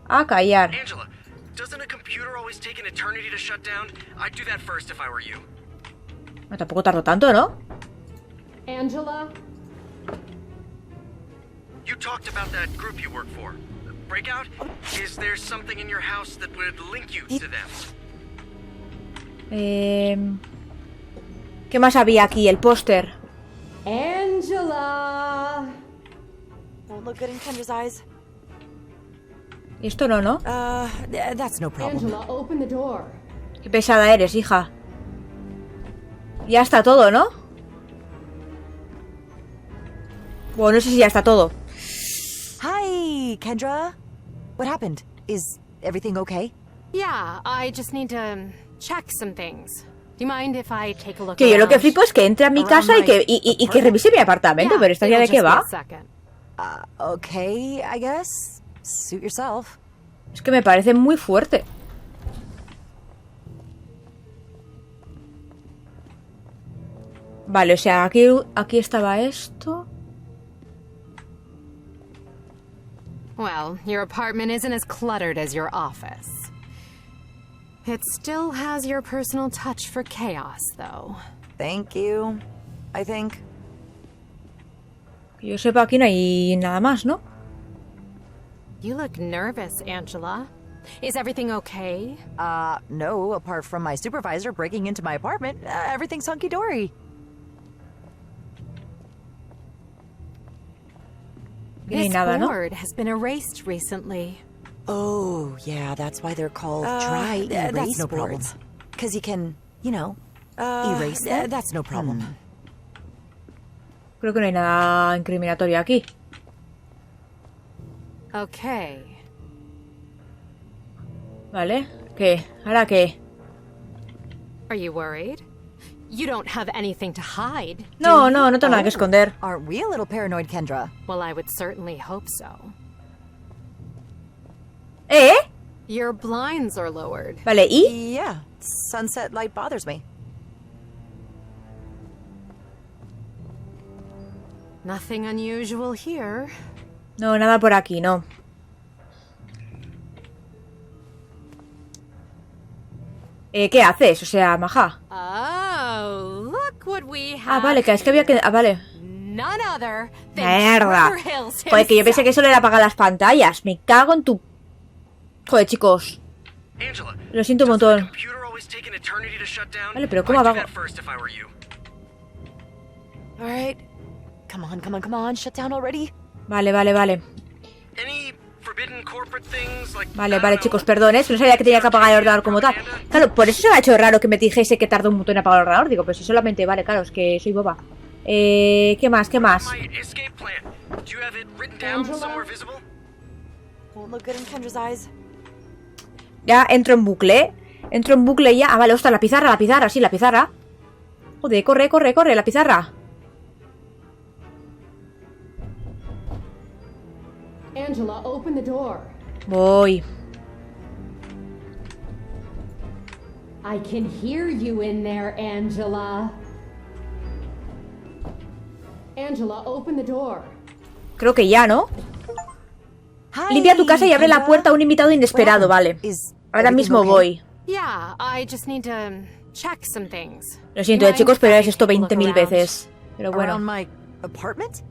[SPEAKER 1] A callar.
[SPEAKER 2] Angela, doesn't a computer always take an eternity to shut down? I'd do that first if I were you.
[SPEAKER 1] No, tampoco tardó tanto, ¿no?
[SPEAKER 6] Angela?
[SPEAKER 2] You talked about that group you work for. Breakout? Is there something in your house that would link you to them?
[SPEAKER 1] ¿Qué más había aquí? El póster.
[SPEAKER 6] Angela!
[SPEAKER 7] Won't look good in Kendra's eyes.
[SPEAKER 1] Y esto no, ¿no?
[SPEAKER 7] That's no problem.
[SPEAKER 6] Angela, open the door.
[SPEAKER 1] Qué pesada eres, hija. Ya está todo, ¿no? Bueno, no sé si ya está todo.
[SPEAKER 7] Hi, Kendra. What happened? Is everything okay?
[SPEAKER 6] Yeah, I just need to check some things. Do you mind if I take a look
[SPEAKER 1] Que yo lo que
[SPEAKER 6] around?
[SPEAKER 1] flipo es que entre a mi casa y que revise mi apartamento,
[SPEAKER 6] Yeah,
[SPEAKER 1] pero esta ya de
[SPEAKER 6] it'll
[SPEAKER 1] qué
[SPEAKER 6] just be
[SPEAKER 1] va.
[SPEAKER 6] a second.
[SPEAKER 7] Okay, I guess. Suit yourself.
[SPEAKER 1] Es que me parece muy fuerte. Vale, o sea, aquí estaba esto.
[SPEAKER 6] Well, your apartment isn't as cluttered as your office. It still has your personal touch for chaos, though.
[SPEAKER 4] Thank you, I think.
[SPEAKER 1] Que yo sepa, aquí no hay nada más, ¿no?
[SPEAKER 6] You look nervous, Angela. Is everything okay?
[SPEAKER 4] No, apart from my supervisor breaking into my apartment, everything's hunky-dory.
[SPEAKER 6] This
[SPEAKER 1] nada, ¿no?
[SPEAKER 6] board has been erased recently.
[SPEAKER 4] Oh, yeah, that's why they're called dry erase boards. Because you can, you know, erase them. That's no problem.
[SPEAKER 1] Creo que no hay nada incriminatorio aquí.
[SPEAKER 6] Okay.
[SPEAKER 1] Vale, ¿qué? ¿Ahora qué?
[SPEAKER 6] Are you worried? You don't have anything to hide.
[SPEAKER 1] No tengo nada que esconder.
[SPEAKER 4] Aren't we a little paranoid, Kendra?
[SPEAKER 6] Well, I would certainly hope so. Your blinds are lowered.
[SPEAKER 1] Vale, ¿y?
[SPEAKER 4] Yeah, sunset light bothers me.
[SPEAKER 6] Nothing unusual here.
[SPEAKER 1] No, nada por aquí, no. ¿Qué haces? O sea, maja.
[SPEAKER 6] Oh, look what we have.
[SPEAKER 1] Vale, que es que había que... vale.
[SPEAKER 6] None other than
[SPEAKER 1] Mierda.
[SPEAKER 6] Trevor Hills
[SPEAKER 1] Joder, que yo pensé
[SPEAKER 6] himself.
[SPEAKER 1] que solo era apagar las pantallas. Me cago en tu... Joder, chicos.
[SPEAKER 2] Angela,
[SPEAKER 1] Lo siento un montón.
[SPEAKER 2] computer always take an eternity to shut down?
[SPEAKER 1] Vale, pero ¿cómo
[SPEAKER 2] I'd do
[SPEAKER 1] apago?
[SPEAKER 2] that first if I were you.
[SPEAKER 4] All right. Come on. Shut down already.
[SPEAKER 1] Vale.
[SPEAKER 2] Any forbidden corporate things like
[SPEAKER 1] Vale, chicos, perdón, ¿eh? No sabía que tenía que apagar el ordenador como tal. Claro, por eso se me ha hecho raro que me dijese que tardó un montón en apagar el ordenador. Digo, pues si solamente... Vale, claro, es que soy boba. ¿Qué más?
[SPEAKER 2] my escape plan? Do you have it written down somewhere visible?
[SPEAKER 4] Won't look good in Kendra's eyes.
[SPEAKER 1] Ya entro en bucle. Entro en bucle y ya. Vale, ostras, la pizarra, sí, la pizarra. Joder, corre, la pizarra.
[SPEAKER 6] Angela, open the door.
[SPEAKER 1] Voy.
[SPEAKER 6] I can hear you in there, Angela. Angela, open the door.
[SPEAKER 1] Creo que ya, ¿no? Limpia tu casa y abre la puerta a un invitado inesperado, vale. Ahora mismo voy.
[SPEAKER 6] Yeah, I just need to check some things.
[SPEAKER 1] Lo siento, chicos, pero es esto 20.000 veces. Pero bueno.
[SPEAKER 4] Around my apartment?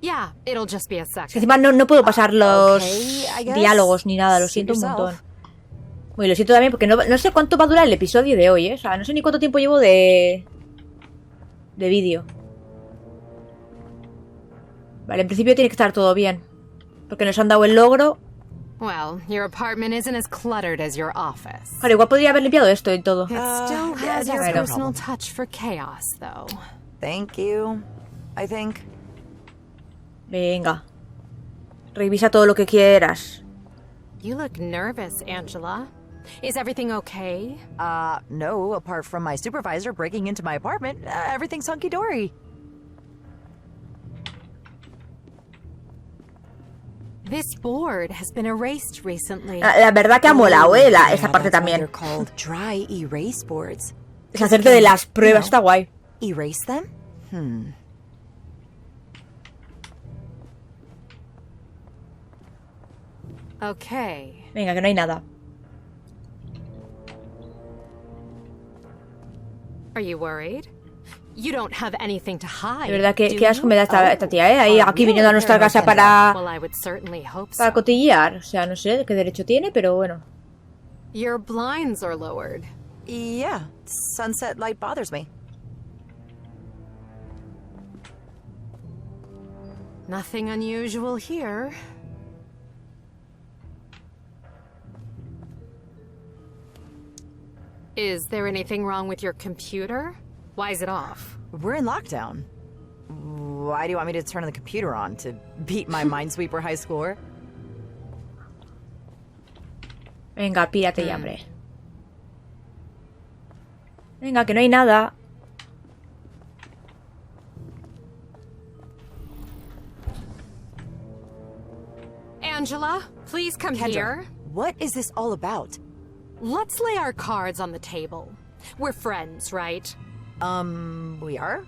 [SPEAKER 6] Yeah, it'll just be a second.
[SPEAKER 1] Es que encima no puedo pasar los
[SPEAKER 4] I guess.
[SPEAKER 1] diálogos ni nada, lo siento un montón. Bueno, lo siento también porque no sé cuánto va a durar el episodio de hoy, ¿eh? O sea, no sé ni cuánto tiempo llevo de vídeo. Vale, en principio tiene que estar todo bien. Porque nos han dado el logro.
[SPEAKER 6] Well, your apartment isn't as cluttered as your office.
[SPEAKER 1] Claro, igual podría haber limpiado esto y todo.
[SPEAKER 6] It still has your
[SPEAKER 1] no
[SPEAKER 6] personal touch for chaos, though.
[SPEAKER 4] Thank you, I think.
[SPEAKER 1] Venga. Revisa todo lo que quieras.
[SPEAKER 6] You look nervous, Angela. Is everything okay?
[SPEAKER 4] No, apart from my supervisor breaking into my apartment, everything's hunky-dory.
[SPEAKER 6] This board has been erased recently.
[SPEAKER 1] La verdad que ha molado, esa parte también.
[SPEAKER 4] They're called dry erase boards.
[SPEAKER 1] Es hacerte de las pruebas, está guay.
[SPEAKER 4] Erase them?
[SPEAKER 6] Okay.
[SPEAKER 1] Venga, que no hay nada.
[SPEAKER 6] Are you worried? You don't have anything to hide.
[SPEAKER 1] De verdad que
[SPEAKER 6] do
[SPEAKER 1] qué asco
[SPEAKER 6] you?
[SPEAKER 1] me da esta tía, ¿eh? Ahí, aquí viniendo a nuestra casa para
[SPEAKER 6] Well, I would certainly hope so.
[SPEAKER 1] para cotillear. O sea, no sé qué derecho tiene, pero bueno.
[SPEAKER 6] Your blinds are lowered.
[SPEAKER 4] Yeah, sunset light bothers me.
[SPEAKER 6] Nothing unusual here. Is there anything wrong with your computer? Why is it off?
[SPEAKER 4] We're in lockdown. Why do you want me to turn the computer on? To beat my Minesweeper high score?
[SPEAKER 1] Venga, pírate ya, hombre. Venga, que no hay nada.
[SPEAKER 6] Angela, please come
[SPEAKER 4] Kendra,
[SPEAKER 6] here.
[SPEAKER 4] What is this all about?
[SPEAKER 6] Let's lay our cards on the table. We're friends, right?
[SPEAKER 4] We are?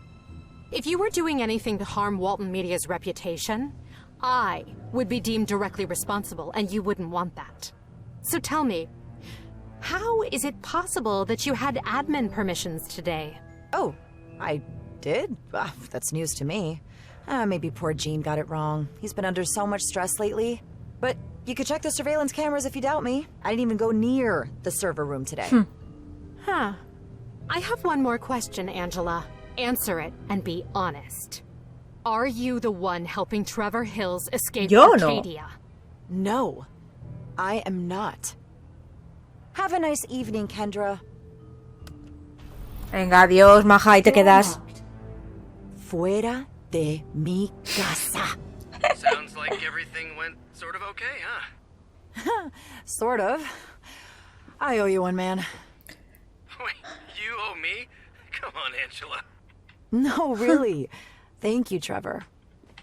[SPEAKER 6] If you were doing anything to harm Walton Media's reputation, I would be deemed directly responsible, and you wouldn't want that. So tell me, how is it possible that you had admin permissions today?
[SPEAKER 4] Oh, I did? That's news to me. Maybe poor Gene got it wrong. He's been under so much stress lately. But you could check the surveillance cameras if you doubt me. I didn't even go near the server room today.
[SPEAKER 6] Huh. I have one more question, Angela. Answer it and be honest. Are you the one helping Trevor Hills escape Arcadia?
[SPEAKER 4] No, I am not. Have a nice evening, Kendra.
[SPEAKER 1] Venga, adiós, maja, ahí te quedas.
[SPEAKER 4] Fuera de mi casa.
[SPEAKER 19] Sounds like everything went sort of okay, huh?
[SPEAKER 4] Sort of. I owe you one, man.
[SPEAKER 19] Wait, you owe me? Come on, Angela.
[SPEAKER 4] No, really. Thank you, Trevor.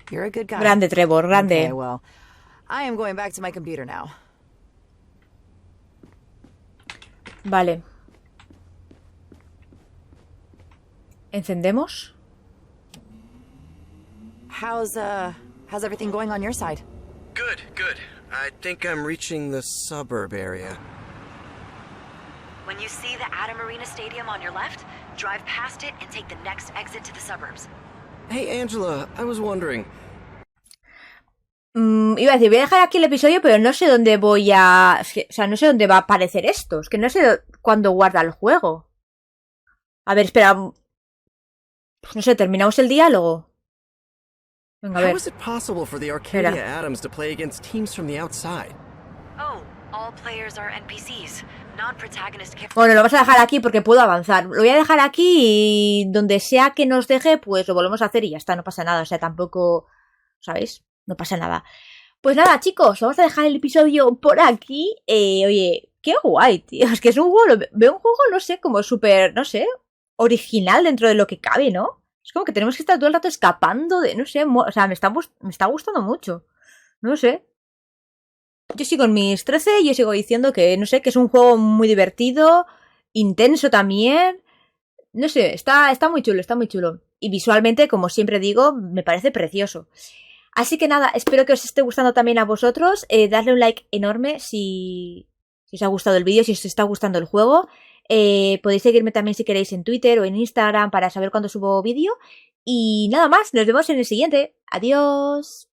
[SPEAKER 4] You're a good guy.
[SPEAKER 1] Grande, Trevor, grande.
[SPEAKER 4] Okay, well, I am going back to my computer now.
[SPEAKER 1] Vale. ¿Encendemos?
[SPEAKER 4] How's everything going on your side?
[SPEAKER 19] Good, good. I think I'm reaching the suburb area.
[SPEAKER 5] When you see the Adam Arena Stadium on your left, drive past it and take the next exit to the suburbs.
[SPEAKER 19] Hey, Angela, I was wondering.
[SPEAKER 1] Iba a decir, voy a dejar aquí el episodio, pero no sé dónde voy a... O sea, no sé dónde va a aparecer esto. Es que no sé cuándo guarda el juego. A ver, espera. No sé, terminamos el diálogo. Venga, a ver.
[SPEAKER 19] How is it possible for the Arcadia Atoms to play against teams from the outside?
[SPEAKER 5] Oh, all players are NPCs, non-protagonist characters.
[SPEAKER 1] Bueno, lo vamos a dejar aquí porque puedo avanzar. Lo voy a dejar aquí y donde sea que nos deje, pues lo volvemos a hacer y ya está, no pasa nada. O sea, tampoco... ¿Sabéis? No pasa nada. Pues nada, chicos, vamos a dejar el episodio por aquí. Oye, qué guay, tío. Es que es un juego, veo un juego, no sé, como súper, no sé, original dentro de lo que cabe, ¿no? Es como que tenemos que estar todo el rato escapando de, no sé, o sea, me está gustando mucho. No sé. Yo sigo en mis 13 y yo sigo diciendo que, no sé, que es un juego muy divertido, intenso también. No sé, está muy chulo, está muy chulo. Y visualmente, como siempre digo, me parece precioso. Así que nada, espero que os esté gustando también a vosotros. Dadle un like enorme si os ha gustado el vídeo, si os está gustando el juego. Podéis seguirme también si queréis en Twitter o en Instagram para saber cuándo subo vídeo. Y nada más, nos vemos en el siguiente. Adiós.